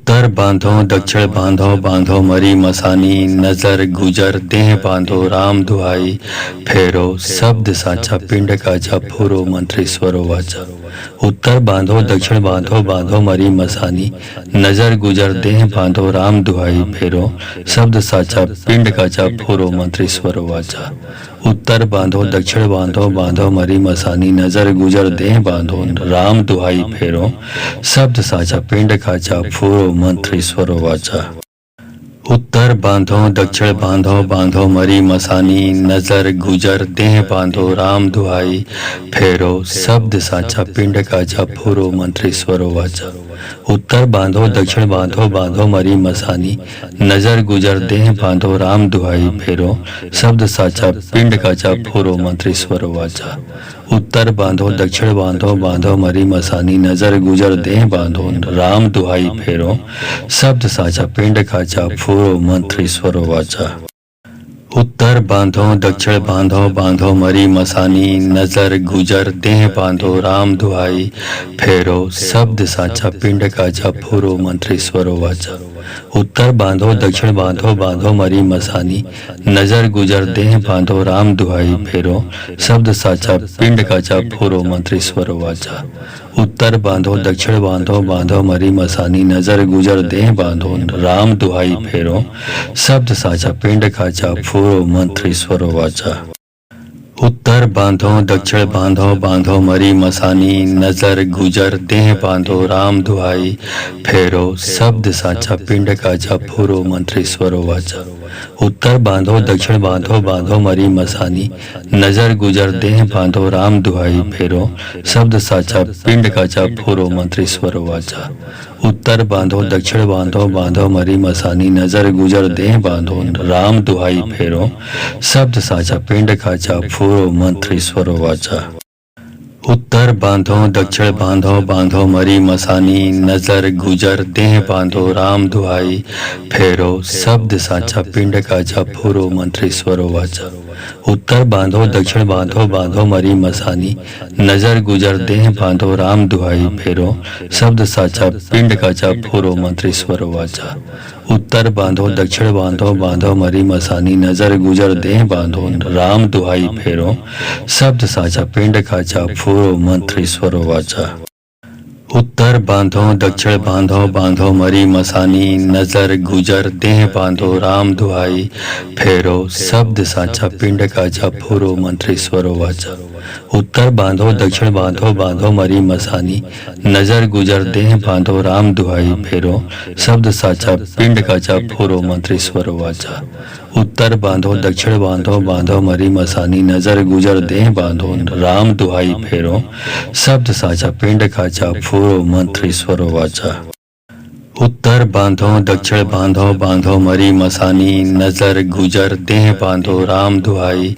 उत्तर बांधो दक्षिण बांधो बांधो मरी मसानी नजर गुजर देह बांधो राम दुहाई फेरो शब्द साचा पिंड का जप फूरो मंत्रेश्वरो वाचा। उत्तर बांधो दक्षिण बांधो बांधो मरी मसानी नजर गुजर देह बांधो राम दुहाई फेरो शब्द साचा पिंड का जप फूरो मंत्रेश्वरो वाचा। उत्तर बांधो दक्षिण बांधो बांधो मरी मसानी नजर गुजर देह बांधो राम दुहाई फेरो शब्द साचा पिंड का जप फूरो मंत्रेश्वरो वाचा। उत्तर बांधो दक्षिण बांधो बांधो मरी मसानी नजर गुजर देह बांधो राम दुहाई फेरो शब्द साचा पिंड का जप फूरो मंत्रेश्वरो वाचा। उत्तर बांधो दक्षिण बांधो बांधो मरी मसानी नजर गुजर देह बांधो राम दुहाई फेरो शब्द साचा पिंड का जप फूरो मंत्रेश्वरो वाचा। उत्तर बांधो दक्षिण बांधो बांधो मरी मसानी नजर गुजर देह बांधो राम दुहाई फेरो शब्द साचा पिंड का जप फूरो मंत्रेश्वरो वाचा। उत्तर बांधो दक्षिण बांधो बांधो मरी मसानी नजर गुजर देह बांधो राम दुहाई फेरो शब्द साचा पिंड का जप फूरो मंत्रेश्वरो वाचा। उत्तर बांधो दक्षिण बांधो बांधो मरी मसानी नजर गुजर देह बांधो राम दुहाई फेरो शब्द साचा पिंड का जप फूरो मंत्रेश्वरो वाचा। उत्तर बांधो दक्षिण बांधो बांधो मरी मसानी नजर गुजर देह बांधो राम दुहाई फेरो शब्द साचा पिंड का जप फूरो मंत्रेश्वरो वाचा। उत्तर बांधो दक्षिण बांधो बांधो मरी मसानी नजर गुजर देह बांधो राम दुहाई फेरो शब्द साचा पिंड का जप फूरो मंत्रेश्वरो वाचा। उत्तर बांधो दक्षिण बांधो बांधो मरी मसानी नजर गुजर देह बांधो राम दुहाई फेरो शब्द साचा पिंड का जप फूरो मंत्रेश्वरो वाचा। उत्तर बांधो दक्षिण बांधो बांधो मरी मसानी नजर गुजर देह बांधो राम दुहाई फेरो शब्द साचा पिंड का जप फूरो मंत्रेश्वरो वाचा। उत्तर बांधो दक्षिण बांधो बांधो मरी मसानी नजर गुजर देह बांधो राम दुहाई फेरो शब्द साचा पिंड का जप फूरो मंत्रेश्वरो वाचा। उत्तर बांधो दक्षिण बांधो बांधो मरी मसानी नजर गुजर देह बांधो राम दुहाई फेरो शब्द साचा पिंड का जप फूरो मंत्रेश्वरो वाचा। उत्तर बांधो दक्षिण बांधो बांधो मरी मसानी नजर गुजर देह बांधो राम दुहाई फेरो शब्द साचा पिंड का जप फूरो मंत्रेश्वरो वाचा। उत्तर बांधो दक्षिण बांधो बांधो मरी मसानी नजर गुजर देह बांधो राम दुहाई फेरो शब्द साचा पिंड काचा फूरो मंत्री स्वरो वाचा। उत्तर बांधो दक्षिण बांधो बांधो मरी मसानी नजर गुजर देह बांधो राम दुहाई फेरो शब्द साचा पिंड काचा फूरो मंत्री स्वरो वाचा। उत्तर बांधो दक्षिण बांधो बांधो मरी मसानी नजर गुजर देह बांधो राम दुहाई फेरो शब्द साचा पिंड काचा फूरो मंत्री स्वरो वाचा। उत्तर बांधो दक्षिण बांधो बांधो मरी मसानी नजर गुजर देह बांधो राम दुहाई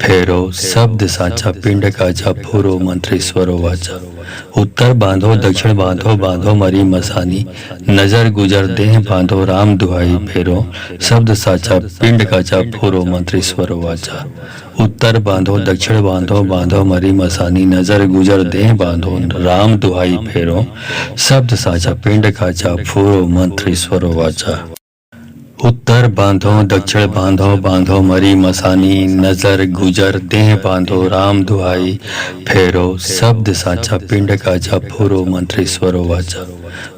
फेरो शब्द साचा पिंड काचा फूरो मंत्री स्वरो वाचा। उत्तर बांधो दक्षिण बांधो बांधो मरी मसानी नजर गुजर देह बांधो राम दुहाई फेरो शब्द साचा पिंड काचा फूरो मंत्री स्वरो वाचा। उत्तर बांधो दक्षिण बांधो बांधो मरी मसानी नजर गुजर देह बांधो राम दुहाई फेरो शब्द साचा पिंड काचा फूरो मंत्री स्वरो वाचा। उत्तर बांधो दक्षिण बांधो बांधो मरी मसानी नजर गुजर देह बांधो राम दुहाई फेरो शब्द साचा पिंड काचा फूरो मंत्री स्वरो वाचा।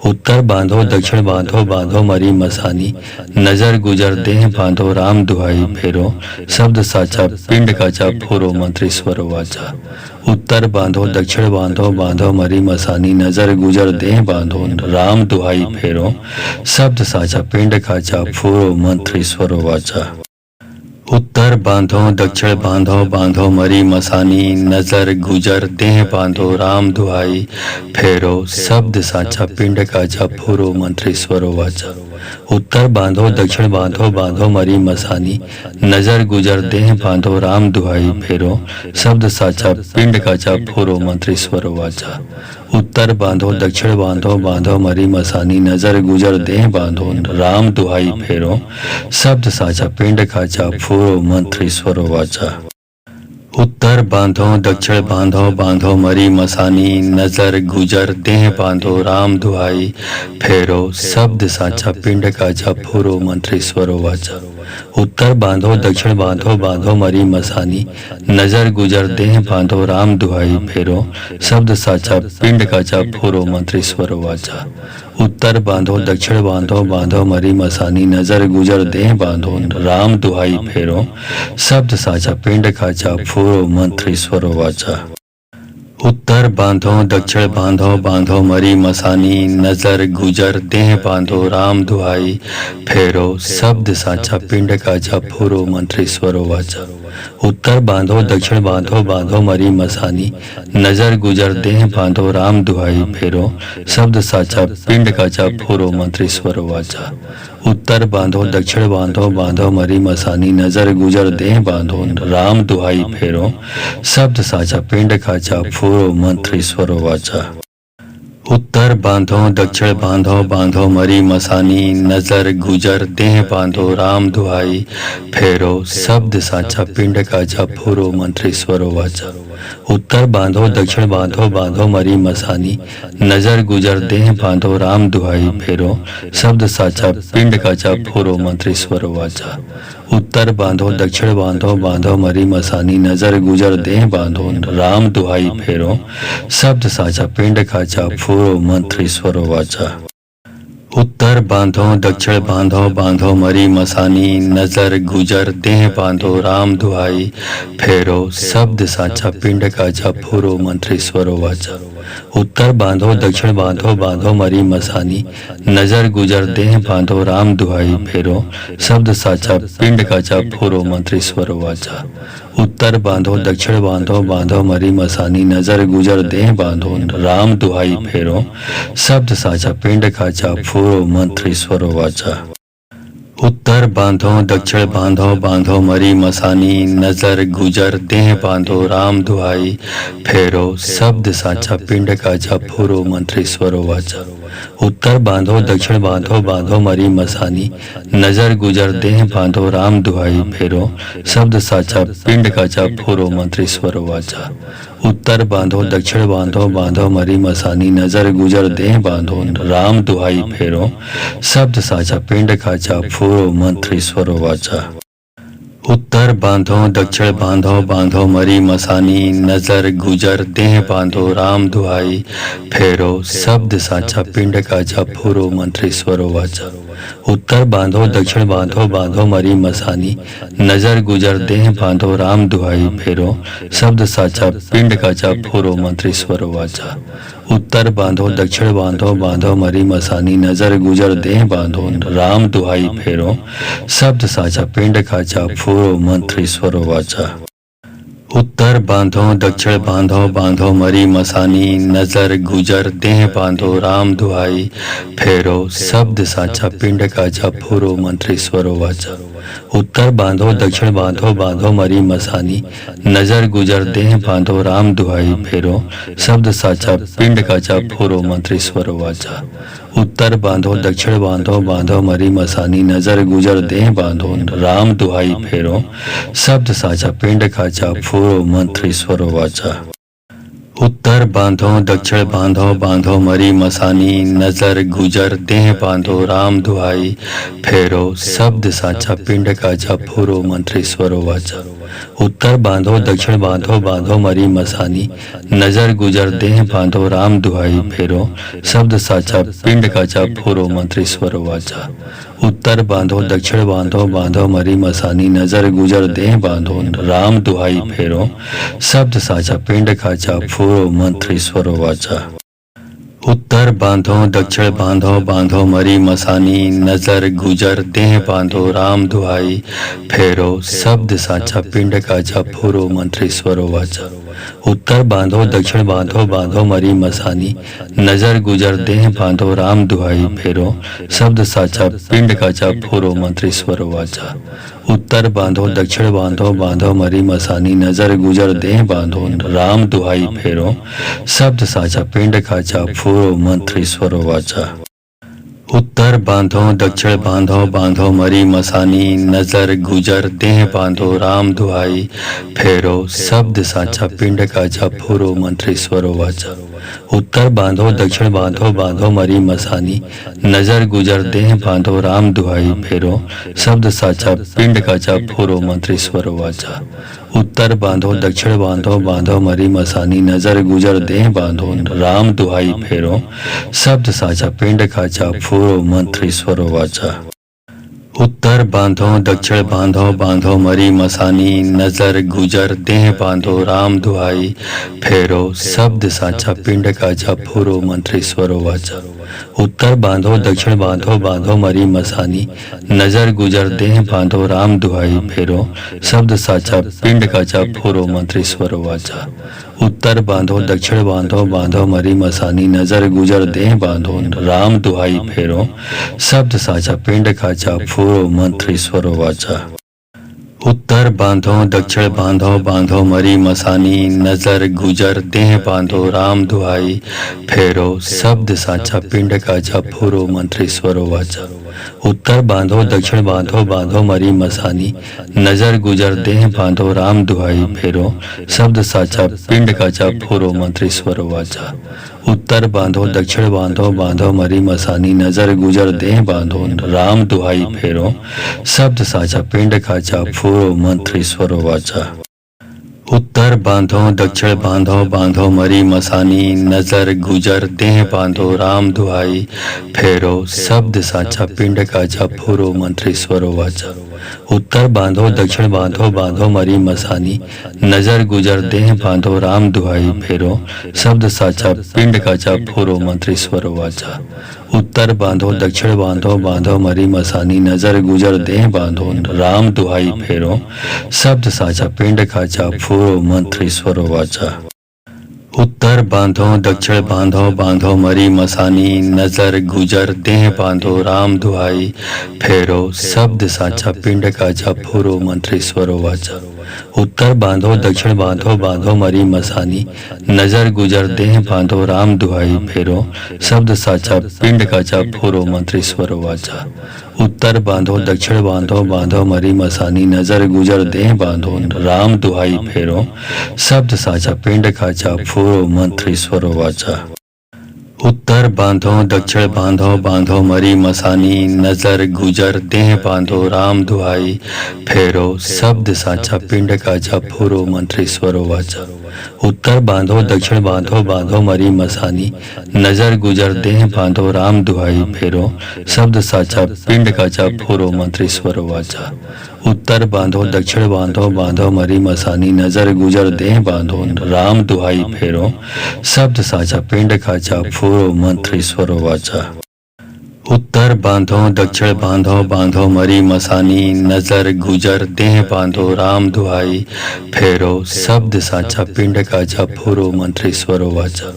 उत्तर बांधो दक्षिण बांधो बांधो मरी मसानी नजर गुजर देह बांधो राम दुहाई फेरो शब्द साचा पिंड काचा फूरो मंत्री स्वरो वाचा। उत्तर बांधो दक्षिण बांधो बांधो मरी मसानी नजर गुजर देह बांधो राम दुहाई फेरो शब्द साचा पिंड काचा फूरो मंत्री स्वरो वाचा। उत्तर बांधो दक्षिण बांधो बांधो मरी मसानी नजर गुजर देह बांधो राम दुहाई फेरो शब्द साचा पिंड काचा फूरो मंत्री स्वरो वाचा। उत्तर बांधो दक्षिण बांधो बांधो मरी मसानी नजर गुजर देह बांधो राम दुहाई फेरो शब्द साचा पिंड काचा फूरो मंत्री स्वरो वाचा। उत्तर बांधो दक्षिण बांधो बांधो मरी मसानी नजर गुजर देह बांधो राम दुहाई फेरो शब्द साचा पिंड काचा फूरो मंत्री स्वरो वाचा। उत्तर बांधो दक्षिण बांधो बांधो मरी मसानी नजर गुजर देह बांधो राम दुहाई फेरो शब्द साचा पिंड काचा फूरो मंत्री स्वरो वाचा। उत्तर बांधो दक्षिण बांधो बांधो मरी मसानी नजर गुजर देह बांधो राम दुहाई फेरो शब्द साचा पिंड काचा फूरो मंत्री स्वरो वाचा। उत्तर बांधो दक्षिण बांधो बांधो मरी मसानी नजर गुजर देह बांधो राम दुहाई फेरो शब्द साचा पिंड काचा फूरो मंत्री स्वरो वाचा। उत्तर बांधो दक्षिण बांधो बांधो मरी मसानी नजर गुजर देह बांधो राम दुहाई फेरो शब्द साचा पिंड काचा फूरो मंत्री स्वरो वाचा। उत्तर बांधो दक्षिण बांधो बांधो मरी मसानी नजर गुजर देह बांधो राम दुहाई फेरो शब्द साचा पिंड काचा फूरो मंत्री स्वरो वाचा। उत्तर बांधो दक्षिण बांधो बांधो मरी मसानी नजर गुजर देह बांधो राम दुहाई फेरो शब्द साचा पिंड काचा फूरो मंत्री स्वरो वाचा। उत्तर बांधो दक्षिण बांधो बांधो मरी मसानी नजर गुजर देह बांधो राम दुहाई फेरो शब्द साचा पिंड काचा फूरो मंत्री स्वरो वाचा। उत्तर बांधो दक्षिण बांधो बांधो मरी मसानी नजर गुजर देह बांधो राम दुहाई फेरो शब्द साचा पिंड काचा फूरो मंत्री स्वरो वाचा। उत्तर बांधो दक्षिण बांधो बांधो मरी मसानी नजर गुजर देह बांधो राम दुहाई फेरो शब्द साचा पिंड काचा फूरो मंत्री स्वरो वाचा। उत्तर बांधो दक्षिण बांधो बांधो मरी मसानी नजर गुजर देह बांधो राम दुहाई फेरो शब्द साचा पिंड काचा फूरो मंत्री स्वरो वाचा। उत्तर बांधो दक्षिण बांधो बांधो मरी मसानी नजर गुजर देह बांधो राम दुहाई फेरो शब्द साचा पिंड काचा फूरो मंत्री स्वरो वाचा। उत्तर बांधो दक्षिण बांधो बांधो मरी मसानी नजर गुजर देह बांधो राम दुहाई फेरो शब्द साचा पिंड काचा फूरो मंत्री स्वरो वाचा। उत्तर बांधो दक्षिण बांधो बांधो मरी मसानी नजर गुजर देह बांधो राम दुहाई फेरो शब्द साचा पिंड काचा फूरो मंत्री स्वरो वाचा। उत्तर बांधो दक्षिण बांधो बांधो मरी मसानी नजर गुजर देह बांधो राम दुहाई फेरो शब्द साचा पिंड काचा फूरो मंत्री स्वरो वाचा। उत्तर बांधो दक्षिण बांधो बांधो मरी मसानी नजर गुजर देह बांधो राम दुहाई फेरो शब्द साचा पिंड काचा फूरो मंत्री स्वरो वाचा। उत्तर बांधो दक्षिण बांधो बांधो मरी मसानी नजर गुजर देह बांधो राम दुहाई फेरो शब्द साचा पिंड काचा फूरो मंत्रेश्वरो वाचा। उत्तर बांधो दक्षिण बांधो बांधो मरी मसानी नजर गुजर देह बांधो राम दुहाई फेरो शब्द साचा पिंड काचा फूरो मंत्रेश्वरो वाचा। उत्तर बांधो दक्षिण बांधो बांधो मरी मसानी नजर गुजर देह बांधो राम दुहाई फेरो शब्द साचा पिंड काचा फूरो मंत्रेश्वरो वाचा। उत्तर बांधो दक्षिण बांधो बांधो मरी मसानी नजर गुजर देह बांधो राम दुहाई फेरो शब्द साचा पिंड काचा फूरो मंत्रेश्वरो वाचा। उत्तर बांधो दक्षिण बांधो बांधो मरी मसानी नजर गुजर देह बांधो राम दुहाई फेरो शब्द साचा पिंड काचा फूरो मंत्रेश्वरो वाचा। उत्तर बांधो दक्षिण बांधो बांधो मरी मसानी नजर गुजर देह बांधो राम दुहाई फेरो शब्द साचा पिंड काचा फूरो मंत्रेश्वरो वाचा। उत्तर बांधो दक्षिण बांधो बांधो मरी मसानी नजर गुजर देह बांधो राम दुहाई फेरो शब्द साचा पिंड काचा फूरो मंत्रेश्वरो वाचा। उत्तर बांधो दक्षिण बांधो बांधो मरी मसानी नजर गुजर देह बांधो राम दुहाई फेरो शब्द साचा पिंड काचा फूरो मंत्रेश्वरो वाचा। उत्तर बांधो दक्षिण बांधो बांधो मरी मसानी नजर गुजर देह बांधो राम दुहाई फेरो शब्द साचा पिंड काचा फूरो मंत्रेश्वरो वाचा। उत्तर बांधो दक्षिण बांधो बांधो मरी मसानी नजर गुजर देह बांधो राम दुहाई फेरो शब्द साचा पिंड काचा फूरो मंत्रेश्वरो वाचा। उत्तर बांधो दक्षिण बांधो बांधो मरी मसानी नजर गुजर देह बांधो राम दुहाई फेरो शब्द साचा पिंड काचा फूरो मंत्रेश्वरो वाचा। उत्तर बांधो दक्षिण बांधो बांधो मरी मसानी नजर गुजर देह बांधो राम दुहाई फेरो शब्द साचा पिंड काचा फूरो मंत्रेश्वरो वाचा। उत्तर बांधो दक्षिण बांधो बांधो मरी मसानी नजर गुजर देह बांधो राम दुहाई फेरो शब्द साचा पिंड काचा फूरो मंत्रेश्वरो वाचा। उत्तर बांधो दक्षिण बांधो बांधो मरी मसानी नजर गुजर देह बांधो राम दुहाई फेरो शब्द साचा पिंड काचा फूरो मंत्रेश्वरो वाचा। उत्तर बांधो दक्षिण बांधो बांधो मरी मसानी नजर गुजर देह बांधो राम दुहाई फेरो शब्द साचा पिंड काचा फूरो मंत्रेश्वरो वाचा। उत्तर बांधो दक्षिण बांधो बांधो मरी मसानी नजर गुजर देह बांधो राम दुहाई फेरो शब्द साचा पिंड काचा फूरो मंत्रेश्वरो वाचा। उत्तर बांधो दक्षिण बांधो बांधो मरी मसानी नजर गुजर देह बांधो राम दुहाई फेरो शब्द साचा पिंड काचा फूरो मंत्रेश्वरो वाचा। उत्तर बांधो दक्षिण बांधो बांधो मरी मसानी नजर गुजर देह बांधो राम दुहाई फेरो शब्द साचा पिंड काचा फूरो मंत्रेश्वरो वाचा। उत्तर बांधो दक्षिण बांधो बांधो मरी मसानी नजर गुजर देह बांधो राम दुहाई फेरो शब्द साचा पिंड काचा फूरो मंत्रेश्वरो वाचा। उत्तर बांधो दक्षिण बांधो बांधो मरी मसानी नजर गुजर देह बांधो राम दुहाई फेरो शब्द साचा पिंड काचा फूरो मंत्रेश्वरो वाचा। उत्तर बांधो दक्षिण बांधो बांधो मरी मसानी नजर गुजर देह बांधो राम दुहाई फेरो शब्द साचा पिंड काचा फूरो मंत्रेश्वरो वाचा। उत्तर बांधो दक्षिण बांधो बांधो मरी मसानी नजर गुजर देह बांधो राम दुहाई फेरो शब्द साचा पिंड काचा फूरो मंत्रेश्वरो वाचा। उत्तर बांधो दक्षिण बांधो बांधो मरी मसानी नजर गुजर देह बांधो राम दुहाई फेरो शब्द साचा पिंड काचा फूरो मंत्रेश्वरो वाचा। उत्तर बांधो दक्षिण बांधो बांधो मरी मसानी नजर गुजर देह बांधो राम दुहाई फेरो शब्द साचा पिंड काचा फूरो मंत्रेश्वरो वाचा। उत्तर बांधो दक्षिण बांधो बांधो मरी मसानी नजर गुजर देह बांधो राम दुहाई फेरो शब्द साचा पिंड काचा फूरो मंत्रेश्वरो वाचा। उत्तर बांधो दक्षिण बांधो बांधो मरी मसानी नजर गुजर देह बांधो राम दुहाई फेरो शब्द साचा पिंड काचा फूरो मंत्रेश्वरो वाचा। उत्तर बांधो दक्षिण बांधो बांधो मरी मसानी नजर गुजर देह बांधो राम दुहाई फेरो शब्द साचा पिंड काचा फूरो मंत्रेश्वरो वाचा। उत्तर बांधो दक्षिण बांधो, बांधो मरी मसानी, नजर गुजर देह बांधो राम दुहाई फेरो, शब्द साचा पिंड काचा फूरो मंत्री स्वरो वाचा। उत्तर बांधो दक्षिण बांधो, बांधो मरी मसानी, नजर गुजर देह बांधो राम दुहाई फेरो, शब्द साचा पिंड काचा फूरो मंत्री स्वरो वाचा। उत्तर बांधो दक्षिण बांधो, बांधो मरी मसानी, नजर गुजर देह बांधो राम दुहाई फेरो, शब्द साचा पिंड काचा फूरो मंत्री स्वरो वाचा। उत्तर बांधो दक्षिण बांधो, बांधो मरी मसानी, नजर गुजर देह बांधो राम दुहाई फेरो, शब्द साचा पिंड काचा फूरो मंत्री स्वरो वाचा।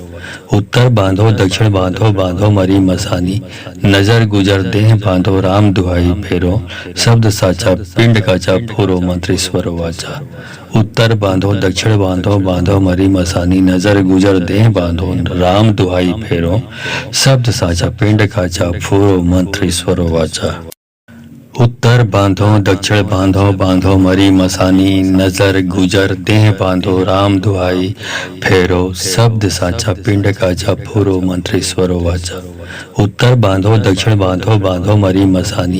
उत्तर बांधो दक्षिण बांधो, बांधो मरी मसानी, नजर गुजर देह बांधो राम दुहाई फेरो, शब्द साचा पिंड काचा फूरो मंत्री स्वरो वाचा। उत्तर बांधो दक्षिण बांधो, बांधो मरी मसानी, नजर गुजर देह बांधो राम दुहाई फेरो, शब्द साचा पिंड काचा फूरो मंत्री स्वरो वाचा। उत्तर बांधो दक्षिण बांधो, बांधो मरी मसानी, नजर गुजर देह बांधो राम दुहाई फेरो, शब्द साचा पिंड काचा फूरो मंत्री स्वरो वाचा। उत्तर बांधो दक्षिण बांधो, बांधो मरी मसानी,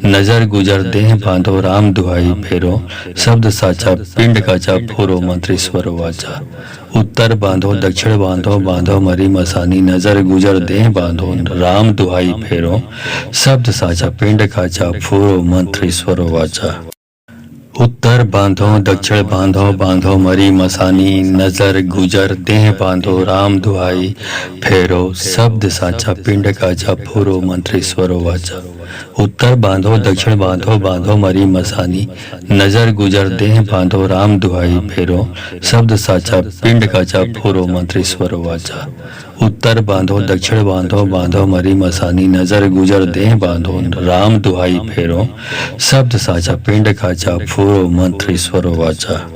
नजर गुजर देह बांधो राम दुहाई फेरो, शब्द साचा पिंड काचा फूरो मंत्री स्वरो वाचा। उत्तर बांधो दक्षिण बांधो, बांधो मरी मसानी, नजर गुजर देह बांधो राम दुहाई फेरो, शब्द साचा पिंड काचा फूरो मंत्री स्वरो वाचा। उत्तर बांधो दक्षिण बांधो, बांधो मरी मसानी, नजर गुजर देह बांधो राम दुहाई फेरो, शब्द साचा पिंड काचा फूरो मंत्री स्वरो वाचा। उत्तर बांधो दक्षिण बांधो, बांधो मरी मसानी, नजर गुजर देह बांधो राम दुहाई फेरो, शब्द साचा पिंड काचा फूरो मंत्री स्वरो वाचा। उत्तर बांधो दक्षिण बांधो, बांधो मरी मसानी, नजर गुजर देह बांधो राम दुहाई फेरो, शब्द साचा पिंड काचा फूरो मंत्री स्वरो वाचा।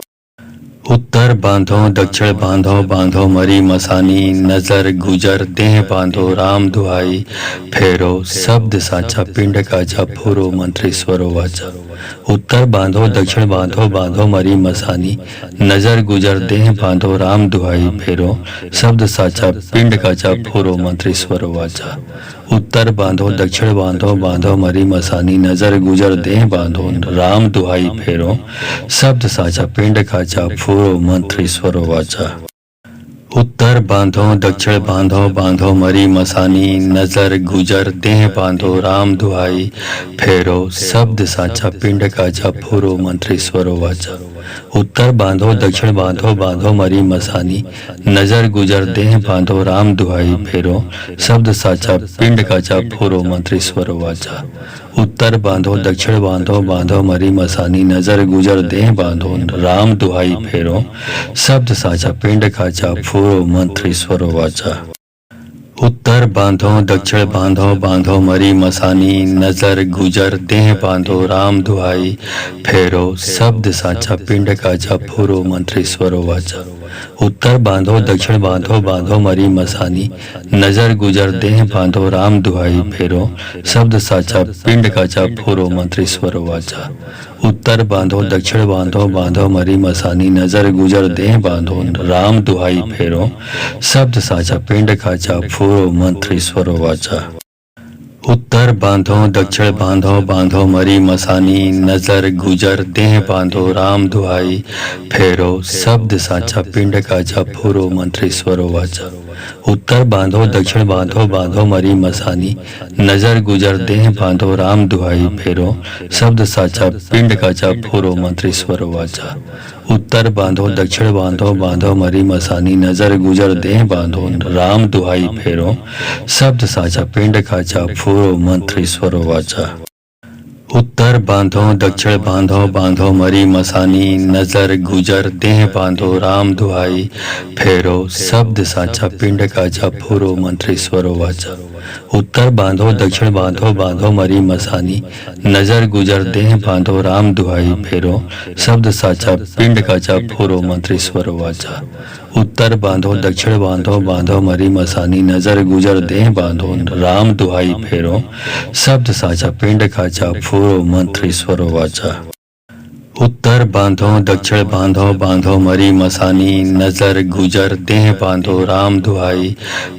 उत्तर बांधो दक्षिण बांधो, बांधो मरी मसानी, नजर गुजर देह बांधो राम दुहाई फेरो, शब्द साचा पिंड काचा फूरो मंत्री स्वरो वाचा। उत्तर बांधो दक्षिण बांधो, बांधो मरी मसानी, नजर गुजर देह बांधो राम दुहाई फेरो, शब्द साचा पिंड काचा फूरो मंत्री स्वरो वाचा। उत्तर बांधो दक्षिण बांधो, बांधो मरी मसानी, नजर गुजर देह बांधो राम दुहाई फेरो, शब्द साचा पिंड काचा फूरो मंत्री स्वरो वाचा। उत्तर बांधो दक्षिण बांधो, बांधो मरी मसानी, नजर गुजर देह बांधो राम दुहाई फेरो, शब्द साचा पिंड काचा फूरो मंत्री स्वरो वाचा। उत्तर बांधो दक्षिण बांधो, बांधो मरी मसानी, नजर गुजर देह बांधो राम दुहाई फेरो, शब्द साचा पिंड काचा फूरो मंत्री स्वरो वाचा। उत्तर बांधो दक्षिण बांधो, बांधो मरी मसानी, नजर गुजर देह बांधो राम दुहाई फेरो, शब्द साचा पिंड काचा फूरो मंत्री स्वरो वाचा। उत्तर बांधो दक्षिण बांधो, बांधो मरी मसानी, नजर गुजर देह बांधो राम दुहाई फेरो, शब्द साचा पिंड काचा फूरो मंत्री स्वरो वाचा। उत्तर बांधो दक्षिण बांधो, बांधो मरी मसानी, नजर गुजर देह बांधो राम दुहाई फेरो, शब्द साचा पिंड काचा फूरो मंत्री स्वरो वाचा। उत्तर बांधो दक्षिण बांधो, बांधो मरी मसानी, नजर गुजर देह बांधो राम दुहाई फेरो, शब्द साचा पिंड काचा फूरो मंत्री स्वरो वाचा। उत्तर बांधो दक्षिण बांधो, बांधो मरी मसानी, नजर गुजर देह बांधो राम दुहाई फेरो, शब्द साचा पिंड काचा फूरो मंत्री स्वरो वाचा। उत्तर बांधो दक्षिण बांधो, बांधो मरी मसानी, नजर गुजर देह बांधो राम दुहाई फेरो, शब्द साचा पिंड काचा फूरो मंत्री स्वरो वाचा। उत्तर बांधो दक्षिण बांधो, बांधो मरी मसानी, नजर गुजर देह बांधो राम दुहाई फेरो, शब्द साचा पिंड काचा फूरो मंत्री स्वरो वाचा। उत्तर बांधो दक्षिण बांधो, बांधो मरी मसानी, नजर गुजर देह बांधो राम दुहाई फेरो, शब्द साचा पिंड काचा फूरो मंत्री स्वरो वाचा। उत्तर बांधो दक्षिण बांधो, बांधो मरी मसानी, नजर गुजर देह बांधो राम दुहाई फेरो, शब्द साचा पिंड काचा फूरो मंत्री स्वरो वाचा। उत्तर बांधो दक्षिण बांधो, बांधो मरी मसानी, नजर गुजर देह बांधो राम दुहाई फेरो, शब्द साचा पिंड काचा फूरो मंत्री स्वरो वाचा। उत्तर बांधो दक्षिण बांधो बांधो मरी मसानी नजर गुजर देह बांधो राम दुहाई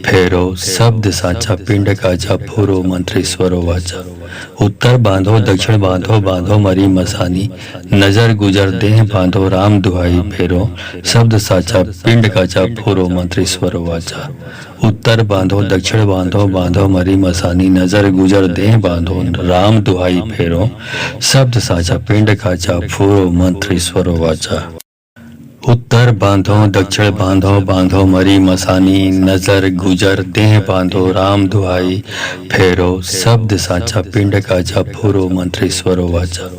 फेरो शब्द साचा पिंड काचा फूरो मंत्रेश्वरो वाचा। उत्तर बांधो दक्षिण बांधो बांधो मरी मसानी नजर गुजर देह बांधो राम दुहाई फेरो शब्द साचा पिंड काचा फूरो मंत्रेश्वरो वाचा। उत्तर बांधो दक्षिण बांधो बांधो मरी मसानी नजर गुजर देह बांधो राम दुहाई फेरो शब्द साचा पिंड काचा फूरो मंत्रेश्वरो वाचा। उत्तर बांधो दक्षिण बांधो बांधो मरी मसानी नजर गुजर देह बांधो राम दुहाई फेरो शब्द साचा पिंड काचा फूरो मंत्रेश्वरो वाचा।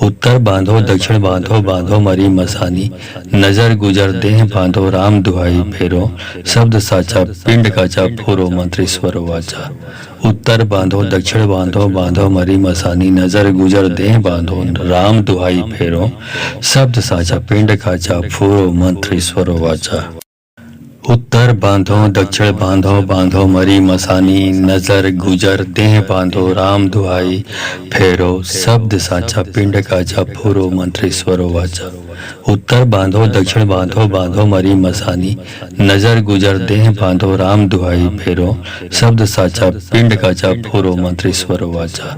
उत्तर बांधो दक्षिण बांधो बांधो मरी मसानी नजर गुजर देह बांधो राम दुहाई फेरो शब्द साचा पिंड काचा फूरो मंत्रेश्वरो वाचा। उत्तर बांधो दक्षिण बांधो बांधो मरी मसानी नजर गुजर देह बांधो राम दुहाई फेरो शब्द साचा पिंड काचा फूरो मंत्रेश्वरो वाचा। उत्तर बांधो दक्षिण बांधो बांधो मरी मसानी नजर गुजर देह बांधो राम दुहाई फेरो शब्द साचा पिंड काचा फूरो मंत्रेश्वरो वाचा। उत्तर बांधो दक्षिण बांधो बांधो मरी मसानी नजर गुजर देह बांधो राम दुहाई फेरो शब्द साचा पिंड काचा फूरो मंत्रेश्वरो वाचा।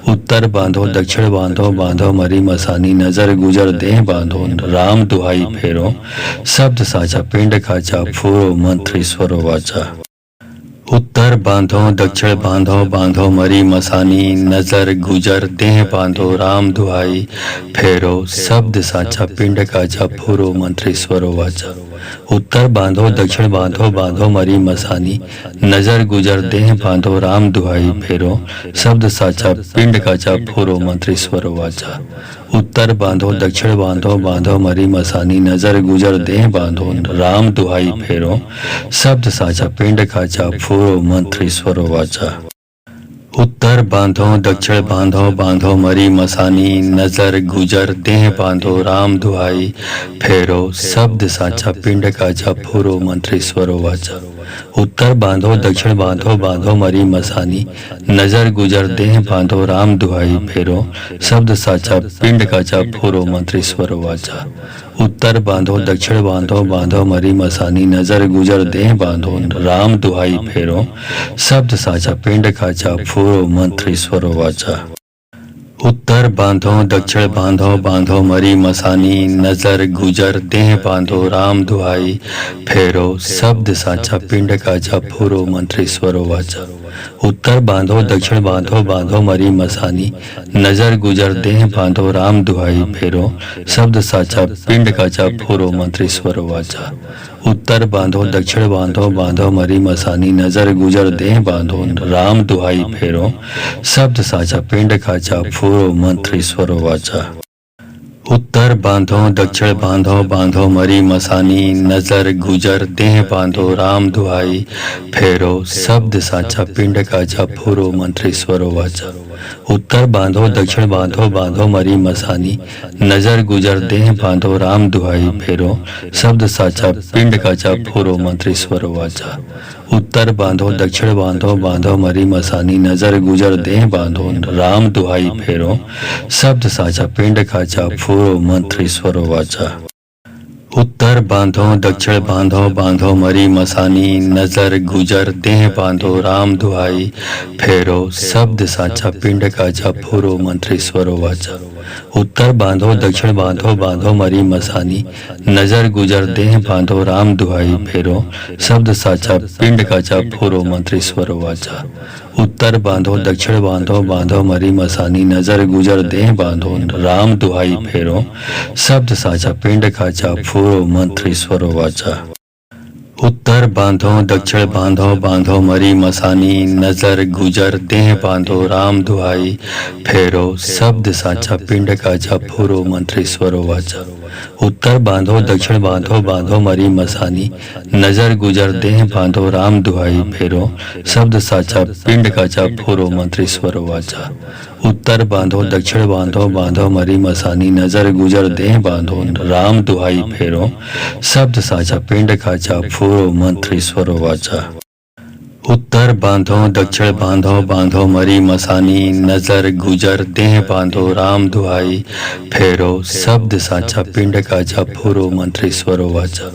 उत्तर बांधो दक्षिण बांधो बांधो मरी मसानी नजर गुजर देह बांधो राम दुहाई फेरो शब्द साचा पिंड काचा फूरो मंत्रेश्वरो वाचा। उत्तर बांधो दक्षिण बांधो बांधो मरी मसानी नजर गुजर देह बांधो राम दुहाई फेरो शब्द साचा पिंड काचा फूरो मंत्रेश्वरो वाचा। उत्तर बांधो दक्षिण बांधो बांधो मरी मसानी नजर गुजर देह बांधो राम दुहाई फेरो शब्द साचा पिंड काचा फूरो मंत्रेश्वरो वाचा। उत्तर बांधो दक्षिण बांधो बांधो मरी मसानी नजर गुजर देह बांधो राम दुहाई फेरो शब्द साचा पिंड काचा फूरो मंत्रेश्वरो वाचा। उत्तर बांधो दक्षिण बांधो बांधो मरी मसानी नजर गुजर देह बांधो राम दुहाई फेरो शब्द साचा पिंड काचा फूरो मंत्रेश्वरो वाचा। उत्तर बांधो दक्षिण बांधो बांधो मरी मसानी नजर गुजर देह बांधो राम दुहाई फेरो शब्द साचा पिंड काचा फूरो मंत्रेश्वरो वाचा। उत्तर बांधो दक्षिण बांधो बांधो मरी मसानी नजर गुजर देह बांधो राम दुहाई फेरो शब्द साचा पिंड काचा फूरो मंत्रेश्वरो वाचा। उत्तर बांधो दक्षिण बांधो बांधो मरी मसानी नजर गुजर देह बांधो राम दुहाई फेरो शब्द साचा पिंड काचा फूरो मंत्रेश्वरो वाचा। उत्तर बांधो दक्षिण बांधो बांधो मरी मसानी नजर गुजर देह बांधो राम दुहाई फेरो शब्द साचा पिंड काचा फूरो मंत्रेश्वरो वाचा। उत्तर बांधो दक्षिण बांधो बांधो मरी मसानी नजर गुजर देह बांधो राम दुहाई फेरो शब्द साचा पिंड काचा फूरो मंत्रेश्वरो वाचा। उत्तर बांधो दक्षिण बांधो बांधो मरी मसानी नजर गुजर देह बांधो राम दुहाई फेरो शब्द साचा पिंड काचा फूरो मंत्रेश्वरो वाचा। उत्तर बांधो दक्षिण बांधो बांधो मरी मसानी नजर गुजर देह बांधो राम दुहाई फेरो शब्द साचा पिंड काचा फूरो मंत्रेश्वरो वाचा। उत्तर बांधो दक्षिण बांधो बांधो मरी मसानी नजर गुजर देह बांधो राम दुहाई फेरो शब्द साचा पिंड काचा फूरो मंत्रेश्वरो वाचा। उत्तर बांधो दक्षिण बांधो बांधो मरी मसानी नजर गुजर देह बांधो राम दुहाई फेरो शब्द साचा पिंड काचा फूरो मंत्रेश्वरो वाचा। उत्तर बांधो दक्षिण बांधो बांधो मरी मसानी नजर गुजर देह बांधो राम दुहाई फेरो शब्द साचा पिंड काचा फूरो मंत्रेश्वरो वाचा। उत्तर बांधो दक्षिण बांधो बांधो मरी मसानी नजर गुजर देह बांधो राम दुहाई फेरो शब्द साचा पिंड काचा फूरो मंत्रेश्वरो वाचा। उत्तर बांधो दक्षिण बांधो बांधो मरी मसानी नजर गुजर देह बांधो राम दुहाई फेरो शब्द साचा पिंड काचा फूरो मंत्रेश्वरो वाचा। उत्तर बांधो दक्षिण बांधो बांधो मरी मसानी नजर गुजर देह बांधो राम दुहाई फेरो शब्द साचा पिंड काचा फूरो मंत्रेश्वरो वाचा। उत्तर बांधो दक्षिण बांधो बांधो मरी मसानी नजर गुजर देह बांधो राम दुहाई फेरो शब्द साचा पिंड काचा फूरो मंत्रेश्वरो वाचा। उत्तर बांधो दक्षिण बांधो बांधो मरी मसानी नजर गुजर देह बांधो राम दुहाई फेरो शब्द साचा पिंड काचा फूरो मंत्री स्वरो वाचा।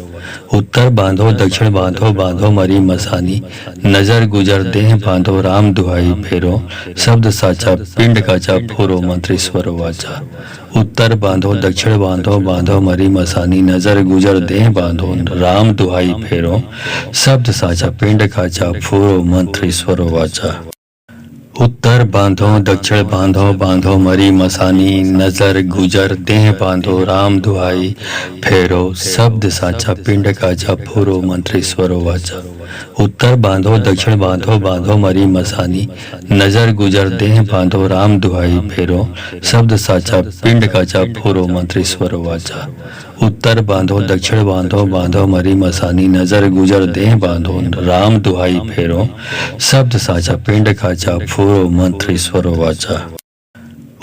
उत्तर बांधो दक्षिण बांधो बांधो मरी मसानी नजर गुजर देह बांधो राम दुहाई फेरो शब्द साचा पिंड काचा फूरो मंत्री स्वरो वाचा। उत्तर बांधो दक्षिण बांधो बांधो मरी मसानी नजर गुजर देह बांधो राम दुहाई फेरो शब्द साचा पिंड काचा फूरो मंत्री स्वरो वाचा। उत्तर बांधो दक्षिण बांधो बांधो मरी मसानी नजर गुजर देह बांधो राम दुहाई फेरो शब्द साचा पिंड काचा फूरो मंत्री स्वरो वाचा। उत्तर बांधो दक्षिण बांधो बांधो मरी मसानी नजर गुजर देह बांधो राम दुहाई फेरो शब्द साचा पिंड काचा फूरो मंत्री स्वरो वाचा। उत्तर बांधो दक्षिण बांधो बांधो मरी मसानी नजर गुजर देह बांधो राम दुहाई फेरो शब्द साचा पिंड काचा फूरो मंत्री स्वरो वाचा।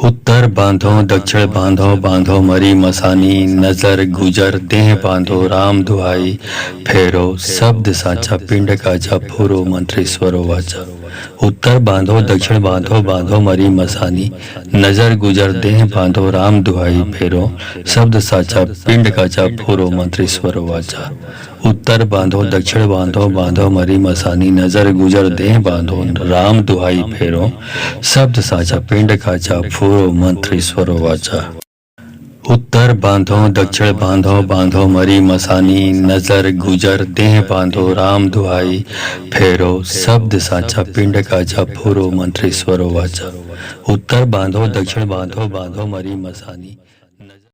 उत्तर बांधो दक्षिण बांधो बांधो मरी मसानी नजर गुजर देह बांधो राम दुहाई फेरो शब्द साचा पिंड काचा फूरो मंत्री स्वरो वाचा। उत्तर बांधो दक्षिण बांधो बांधो मरी मसानी नजर गुजर देह बांधो राम दुहाई फेरो शब्द साचा पिंड काचा फूरो मंत्री स्वरो वाचा। उत्तर बांधो दक्षिण बांधो बांधो मरी मसानी नजर गुजर देह बांधो राम दुहाई फेरो शब्द साचा पिंड काचा फूरो मंत्री स्वरो वाचा। उत्तर बांधो दक्षिण बांधो बांधो मरी मसानी नजर गुजर देह बांधो राम दुहाई फेरो शब्द साचा पिंड काचा फूरो मंत्री स्वरो वाचा। उत्तर बांधो दक्षिण बांधो बांधो मरी मसानी